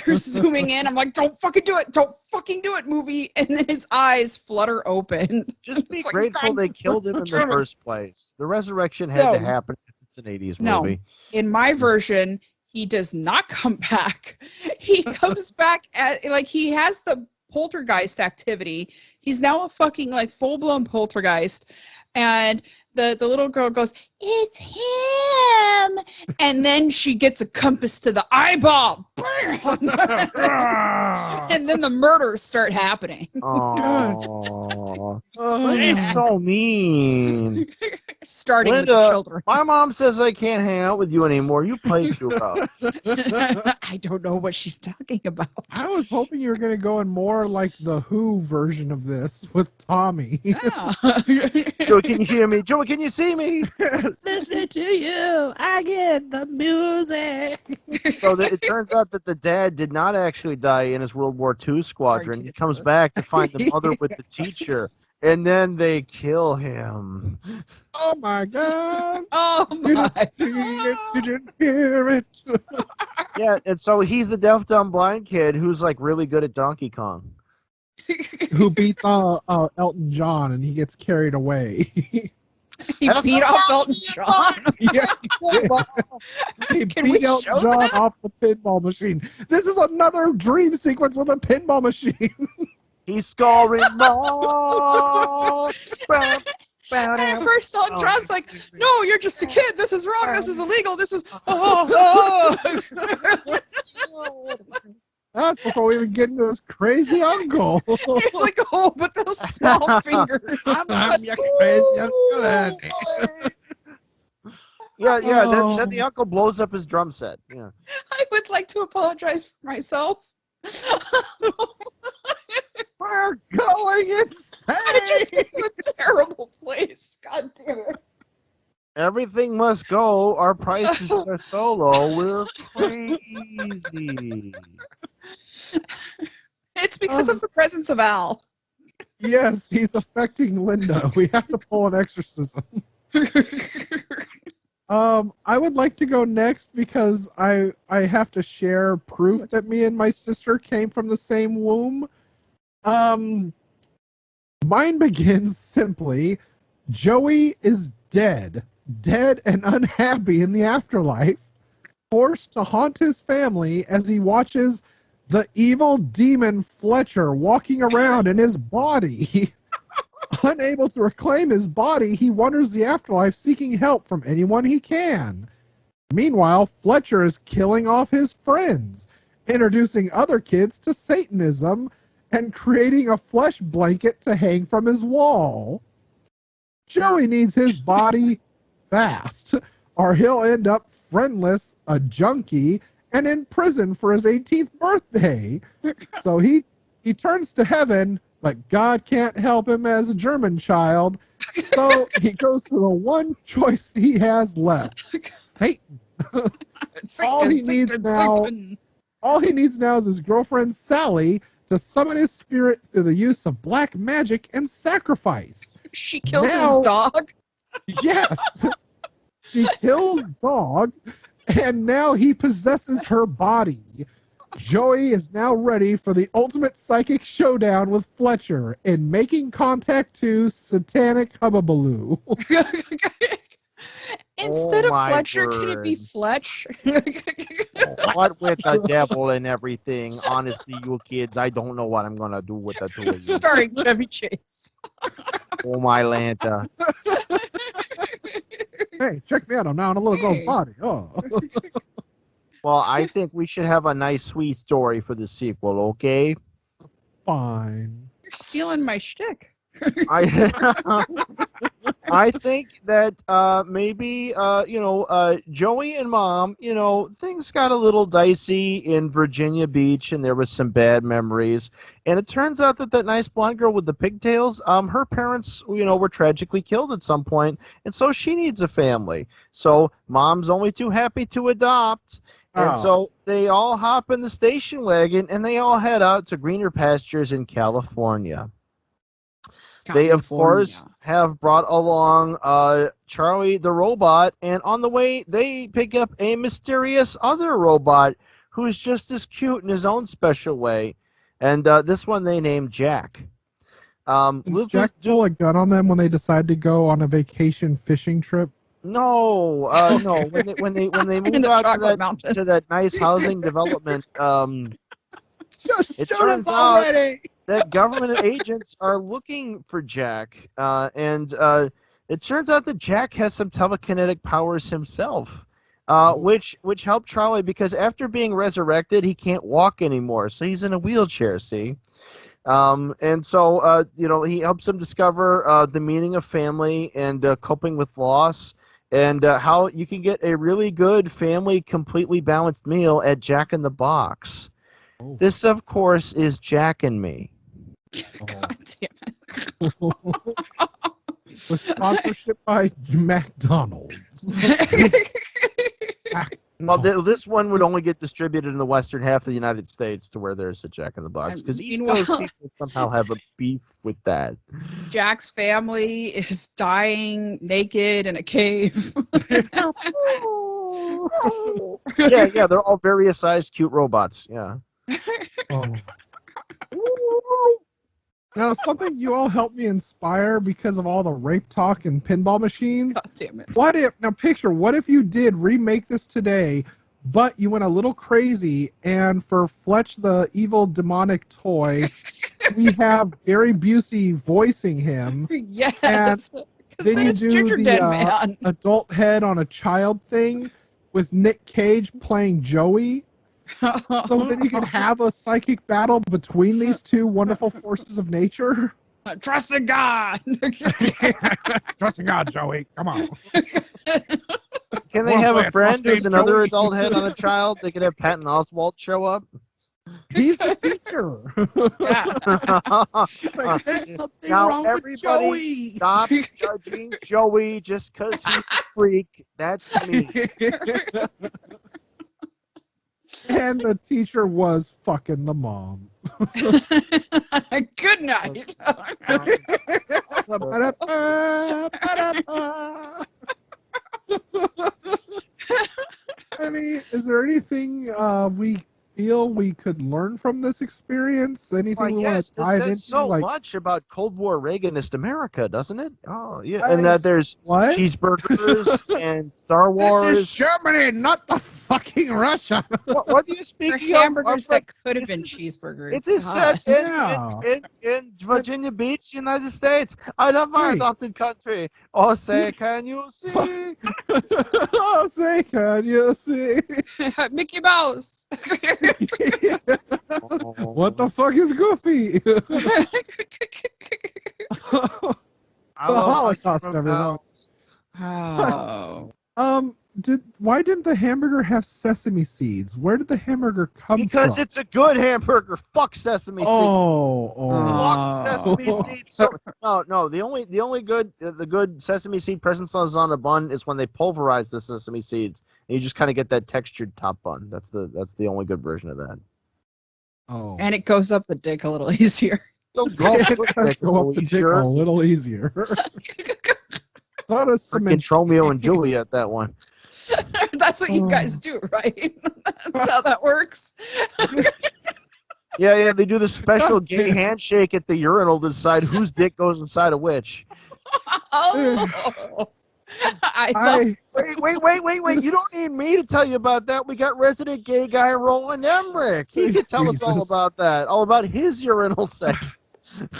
they're zooming in. I'm like, don't fucking do it, movie. And then his eyes flutter open. Just be grateful they killed him in the first place. The resurrection had to happen if it's an 80s movie. No, in my version, he does not come back. He comes back like he has the poltergeist activity. He's now a fucking like full-blown poltergeist. And the little girl goes, "It's him." And then she gets a compass to the eyeball. And then the murders start happening. Oh, he's so mean. Starting Linda, with the children. My mom says I can't hang out with you anymore. You play too rough. I don't know what she's talking about. I was hoping you were going to go in more like the Who version of this with Tommy. Yeah. Joey, can you hear me? Joey, can you see me? Listen to you. I get the music. So it turns out that the dad did not actually die in his World War II squadron. He comes back to find the mother with the teacher, and then they kill him. Oh my God. Oh You my didn't see it. You didn't hear it. Yeah, and so he's the deaf, dumb, blind kid who's like really good at Donkey Kong. Who beat Elton John and he gets carried away. He beat off Elton John. Yes, he beat Elton John off the pinball machine. This is another dream sequence with a pinball machine. He's scoring more. At first, Elton John's like, "No, you're just a kid. This is wrong. This is illegal. This is." Oh. That's before we even get into his crazy uncle. He's like, "Oh, but those small fingers." I'm your crazy uncle. Yeah. Then the uncle blows up his drum set. Yeah. I would like to apologize for myself. We're going insane. I just it's a terrible place. God damn it. Everything must go. Our prices are so low. We're crazy. It's because of the presence of Al. Yes, he's affecting Linda. We have to pull an exorcism. I would like to go next because I have to share proof that me and my sister came from the same womb. Mine begins simply. Joey is dead and unhappy in the afterlife, forced to haunt his family as he watches the evil demon Fletcher walking around in his body. Unable to reclaim his body, he wanders the afterlife seeking help from anyone he can. Meanwhile, Fletcher is killing off his friends, introducing other kids to Satanism, and creating a flesh blanket to hang from his wall. Joey needs his body fast, or he'll end up friendless, a junkie, and in prison for his 18th birthday. So he he turns to heaven, but God can't help him as a German child. So he goes to the one choice he has left, Satan. All he needs now is his girlfriend Sally to summon his spirit through the use of black magic and sacrifice. She kills his dog. Yes. She kills dog, and now he possesses her body. Joey is now ready for the ultimate psychic showdown with Fletcher in Making Contact 2 Satanic Hubbubaloo. Instead Oh of my Fletcher, can it be word. Fletch? What with the devil and everything? Honestly, you kids, I don't know what I'm gonna do with the two of you. Starring Chevy Chase. Oh my Lanta. Hey, check me out. I'm now in a little girl's body. Oh. Well, I think we should have a nice, sweet story for the sequel, okay? Fine. You're stealing my shtick. I think that maybe Joey and Mom, things got a little dicey in Virginia Beach, and there was some bad memories. And it turns out that nice blonde girl with the pigtails, her parents, were tragically killed at some point, and so she needs a family. So Mom's only too happy to adopt. And so they all hop in the station wagon, and they all head out to greener pastures in California. They, of course, have brought along Charlie the robot, and on the way, they pick up a mysterious other robot who's just as cute in his own special way. And this one they named Jack. Does Jack pull a gun on them when they decide to go on a vacation fishing trip? No, no. When they move out to that nice housing development, it turns out that government agents are looking for Jack, and it turns out that Jack has some telekinetic powers himself, which helped Charlie because after being resurrected, he can't walk anymore, so he's in a wheelchair. See. And so, he helps him discover the meaning of family and coping with loss, and how you can get a really good family, completely balanced meal at Jack in the Box. Oh. This, of course, is Jack and Me. God damn it. With sponsorship by McDonald's. Well, this one would only get distributed in the western half of the United States to where there's a Jack in the Box, because East Coast people somehow have a beef with that. Jack's family is dying naked in a cave. Yeah, they're all various sized cute robots. Yeah. Oh. Now, something you all helped me inspire because of all the rape talk and pinball machines. God damn it. What if you did remake this today, but you went a little crazy, and for Fletch the evil demonic toy, we have Gary Busey voicing him. Yes. And then you do the adult head on a child thing with Nick Cage playing Joey. So then you can have a psychic battle between these two wonderful forces of nature. Trust in God. Trust in God, Joey. Come on. Can they have a friend who's another adult head on a child? They could have Patton Oswalt show up. He's the teacher. Yeah. There's something wrong with Joey. Stop judging Joey just because he's a freak. That's me. And the teacher was fucking the mom. Good night. I mean, is there anything we feel we could learn from this experience? Anything we want to dive into? It says so much about Cold War Reaganist America, doesn't it? Oh, yeah. And that there's cheeseburgers and Star Wars. This is Germany, not the fucking Russia. What do you speak of? Hamburgers that could have been cheeseburgers. It is set in Virginia Beach, United States. I love my adopted country. Oh, say, can you see? Oh, say, can you see? Mickey Mouse. What the fuck is Goofy? The Holocaust, everyone. Oh. why didn't the hamburger have sesame seeds? Where did the hamburger come Because from? it's a good hamburger. Fuck sesame seeds. Fuck sesame Oh. seeds. So, no. The only good the good sesame seed presents on a bun is when they pulverize the sesame seeds, and you just kind of get that textured top bun. That's the only good version of that. Oh. And it goes up the dick a little easier. Go up It does go up the dick a little easier. So does Freaking cement. Romeo and Juliet, that one. That's what you guys do, right? That's how that works. Yeah, they do the special gay handshake at the urinal to decide whose dick goes inside of which. Oh. I Wait. You don't need me to tell you about that. We got resident gay guy Roland Emmerich. He can tell us all Jesus. about that. All about his urinal sex.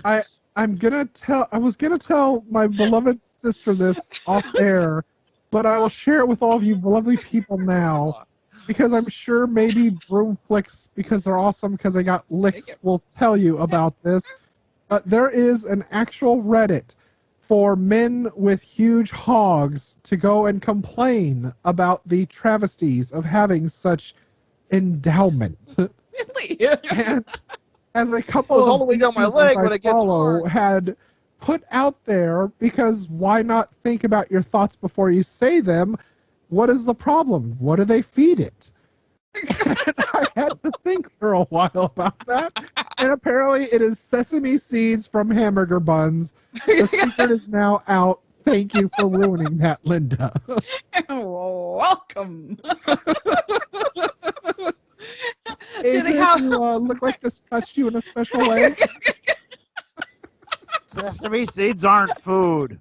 I was gonna tell my beloved sister this off air, but I will share it with all of you lovely people now, because I'm sure maybe Broomflicks, because they're awesome, because they got licks, will tell you about this. But there is an actual Reddit for men with huge hogs to go and complain about the travesties of having such endowment. Really? And as a couple Goes of all the way down my YouTubers leg I when it gets follow hard. had put out there, because why not think about your thoughts before you say them? What is the problem? What do they feed it? And I had to think for a while about that. And apparently it is sesame seeds from hamburger buns. The secret is now out. Thank you for ruining that, Linda. Welcome. Adrian, have- you look like this touched you in a special way. Sesame seeds aren't food.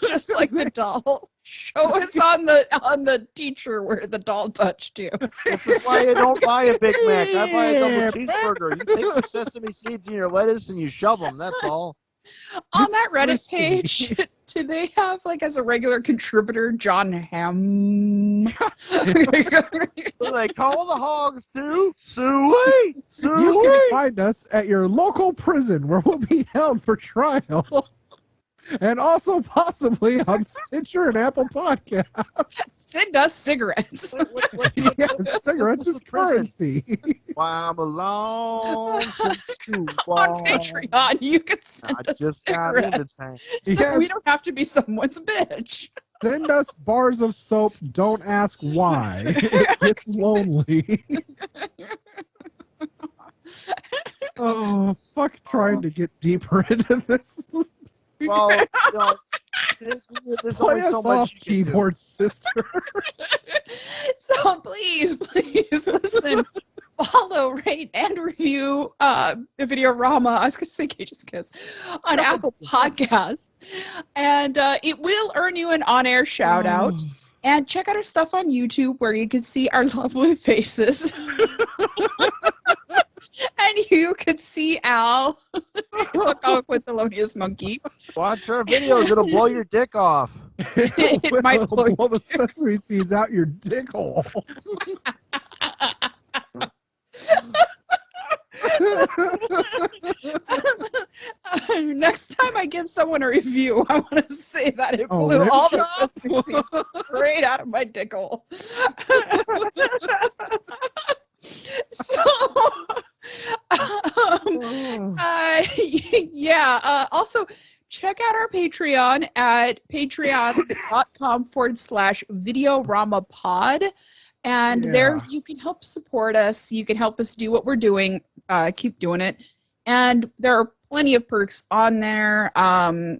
Just like the doll. Show us on the teacher where the doll touched you. This is why you don't buy a Big Mac. I buy a double cheeseburger. You take your sesame seeds and your lettuce and you shove them. That's all. On It's that Reddit crispy. page, do they have, like, as a regular contributor, John Hamm? So they call the hogs too. Suey! You Suey! can find us at your local prison where we'll be held for trial. And also possibly on Stitcher and Apple Podcasts. Send us cigarettes. Yes, cigarettes is currency. Why I'm alone since school. On Patreon, you can send I us just got into cigarettes. town. So Yes. we don't have to be someone's bitch. Send us bars of soap. Don't ask why. It gets lonely. Oh, fuck trying to get deeper into this. Well, you know, there's Play only us so much off, you can do. keyboard sister. So please listen, follow, rate, and review Videorama. I was going to say Cage's Kiss on Apple Podcasts. And it will earn you an on-air shout out. And check out our stuff on YouTube where you can see our lovely faces. And you could see Al look off with the Thelonious Monkey. Watch our videos. It'll blow your dick off. It might blow blow the sesame seeds out your dick hole. Next time I give someone a review, I want to say that it Oh, blew rim all the job? sesame seeds straight out of my dick hole. So, also check out our Patreon at patreon.com/videoramapod. And there you can help support us. You can help us do what we're doing. Keep doing it. And there are plenty of perks on there, and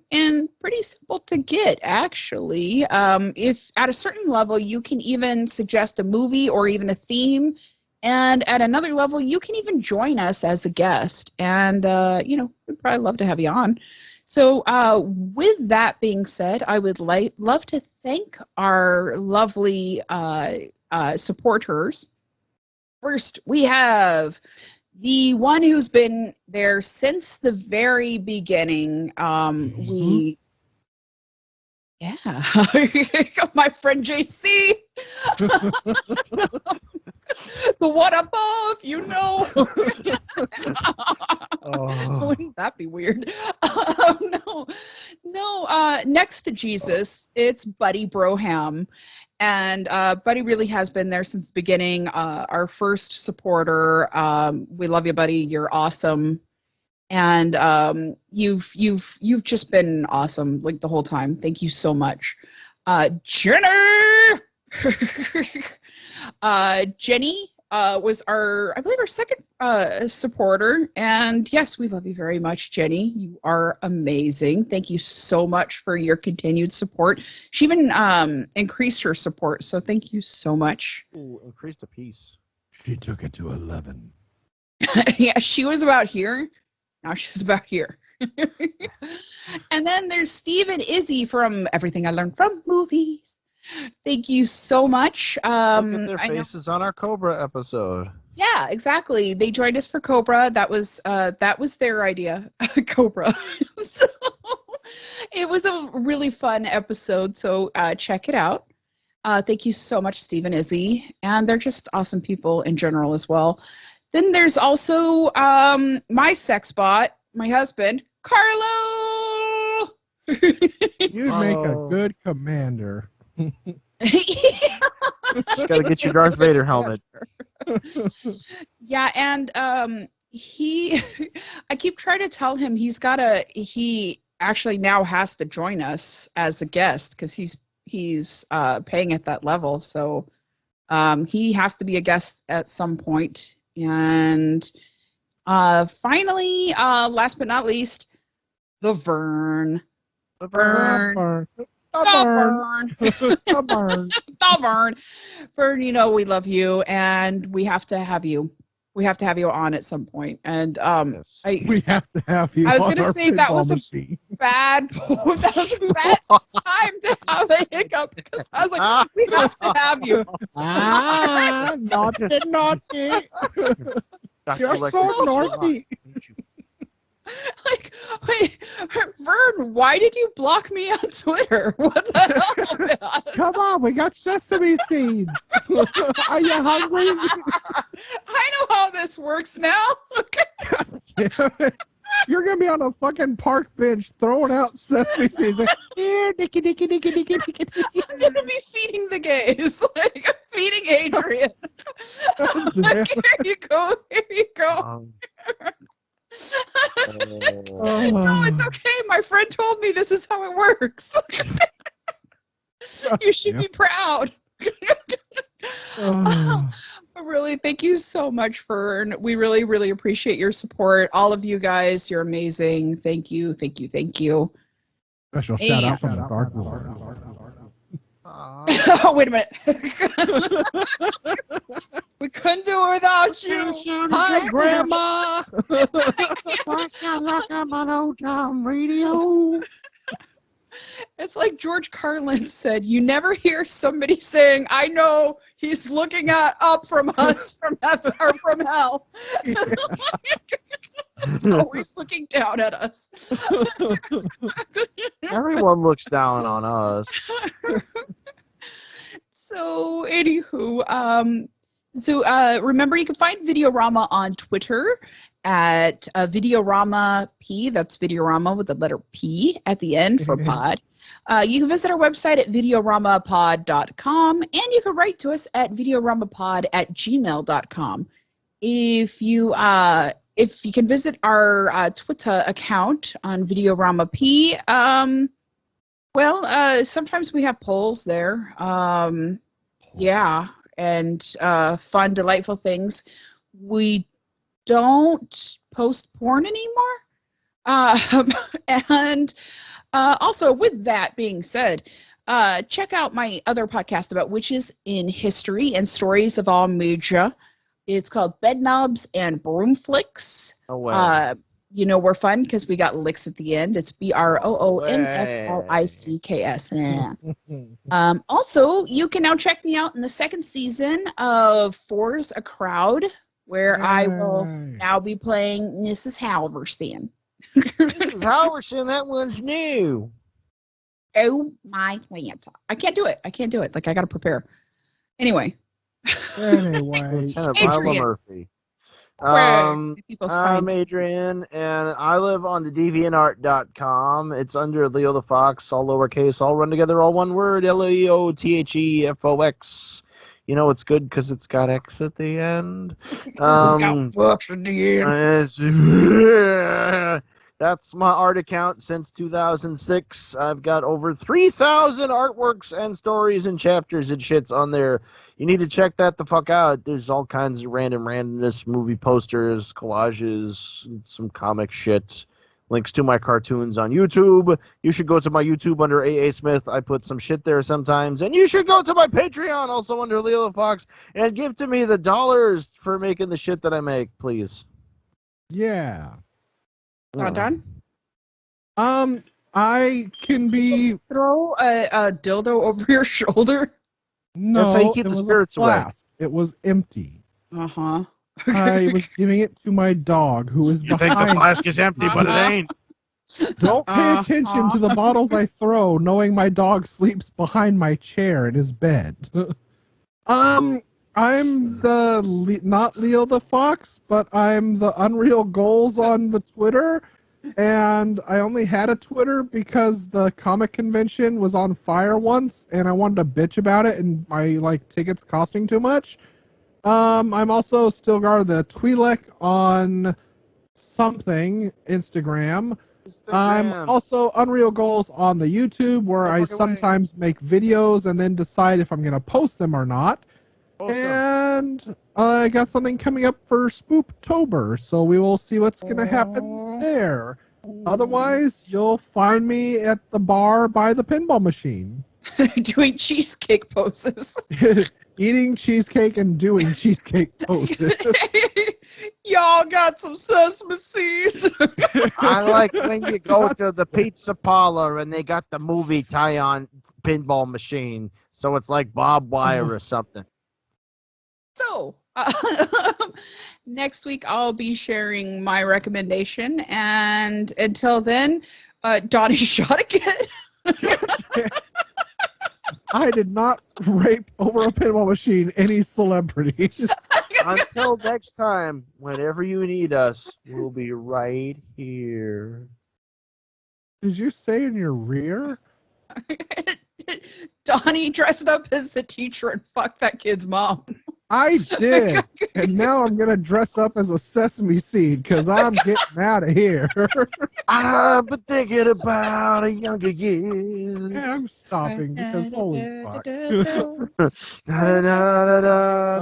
pretty simple to get, actually. If at a certain level, you can even suggest a movie or even a theme. And at another level, you can even join us as a guest. And, we'd probably love to have you on. So with that being said, I would love to thank our lovely supporters. First, we have the one who's been there since the very beginning. My friend JC. The one above, Wouldn't that be weird? No. Next to Jesus, it's Buddy Broham. And Buddy really has been there since the beginning. Our first supporter. We love you, Buddy. You're awesome. And you've just been awesome like the whole time. Thank you so much. Jenny! Jenny was I believe our second supporter. And yes, we love you very much, Jenny. You are amazing. Thank you so much for your continued support. She even increased her support. So thank you so much. Ooh, increase the piece. She took it to 11. Yeah, she was about here. Now she's about here. And then there's Steve and Izzy from Everything I Learned from Movies. Thank you so much. Look at their I know. faces on our Cobra episode. Yeah, exactly. They joined us for Cobra. That was their idea, Cobra. So it was a really fun episode. So check it out. Thank you so much, Steve and Izzy, and they're just awesome people in general as well. Then there's also my sex bot, my husband, Carlo. You'd make a good commander. Just gotta get your Darth Vader helmet. Yeah, and I keep trying to tell him he actually now has to join us as a guest because he's paying at that level. So he has to be a guest at some point. And finally, last but not least, the Vern. The Vern. Vern, you know we love you, and we have to have you. We have to have you on at some point. And Yes. We have to have you. I was on gonna our say that pinball was a machine. bad that was a bad time to have a hiccup because I was like, we have to have you. Naughty. Dr. You're Lex, so it's a lot. naughty. Like, wait, Vern, why did you block me on Twitter? What the hell, man? Come on, we got sesame seeds. Are you hungry? I know how this works now. Damn it. You're gonna be on a fucking park bench throwing out sesame seeds. Like, here, dicky, dicky, dicky, dicky, dicky, dicky. I'm gonna be feeding the gays. Like I'm feeding Adrian. Like, here you go. Here you go. No, it's okay. My friend told me this is how it works. You should be proud. But really, thank you so much, Fern. We really, really appreciate your support. All of you guys, you're amazing. Thank you, thank you, thank you. Special shout out from the Dark Lord. Oh, wait a minute. We couldn't do it without you. Hi, Grandma. Radio. It's like George Carlin said, you never hear somebody saying, I know he's looking up from us from heaven or from hell. He's always looking down at us. Everyone looks down on us. So, anywho, remember you can find Videorama on Twitter at Videorama P. That's Videorama with the letter P at the end for pod. You can visit our website at videoramapod.com, and you can write to us at videoramapod@gmail.com. If you can visit our Twitter account on Videorama P, sometimes we have polls there. Yeah, and fun, delightful things. We don't post porn anymore. And also, with that being said, check out my other podcast about witches in history and stories of all media. It's called Bedknobs and Broomflicks. Oh, wow. We're fun because we got licks at the end. It's BROOMFLICKS. Also, you can now check me out in the second season of Four's a Crowd, where I will now be playing Mrs. Halverson. Mrs. Halverson, that one's new. Oh my Lanta. I can't do it. Like, I got to prepare. Anyway. Anyway. Lieutenant Viola Murphy. Where can people I'm find Adrian, and I live on the deviantart.com. It's under Leo the Fox, all lowercase, all run together, all one word, LeoTheFox. You know it's good because it's got X at the end. This has got fucks at the end. That's my art account since 2006. I've got over 3,000 artworks and stories and chapters and shits on there. You need to check that the fuck out. There's all kinds of randomness, movie posters, collages, some comic shit. Links to my cartoons on YouTube. You should go to my YouTube under AA Smith. I put some shit there sometimes. And you should go to my Patreon, also under Leo the Fox, and give to me the dollars for making the shit that I make, please. Yeah. Done? I can be. Just throw a dildo over your shoulder. No, That's how you keep it the was spirits a away. flask. It was empty. Uh-huh. I was giving it to my dog, who is You think the behind. flask is empty, but it ain't. Don't pay attention to the bottles I throw, knowing my dog sleeps behind my chair in his bed. I'm not Leo the Fox, but I'm the Unreal Goals on the Twitter, and I only had a Twitter because the comic convention was on fire once, and I wanted to bitch about it, and my tickets costing too much. I'm also Stilgar the Twi'lek on something Instagram. I'm also Unreal Goals on the YouTube, where I sometimes make videos and then decide if I'm going to post them or not. And I got something coming up for Spooptober, so we will see what's going to happen there. Otherwise, you'll find me at the bar by the pinball machine. Doing cheesecake poses. Eating cheesecake and doing cheesecake poses. Y'all got some sesame seeds. I like when you go to the pizza parlor and they got the movie tie-on pinball machine, so it's like Bob Wire or something. So, next week I'll be sharing my recommendation, and until then, Donnie shot again. I did not rape over a pinball machine any celebrities. Until next time, whenever you need us, we'll be right here. Did you say in your rear? Donnie dressed up as the teacher and fucked that kid's mom. I did. And now I'm going to dress up as a sesame seed because I'm getting out of here. I've been thinking about a younger year. And I'm stopping because holy fuck. Da, da, da, da, da.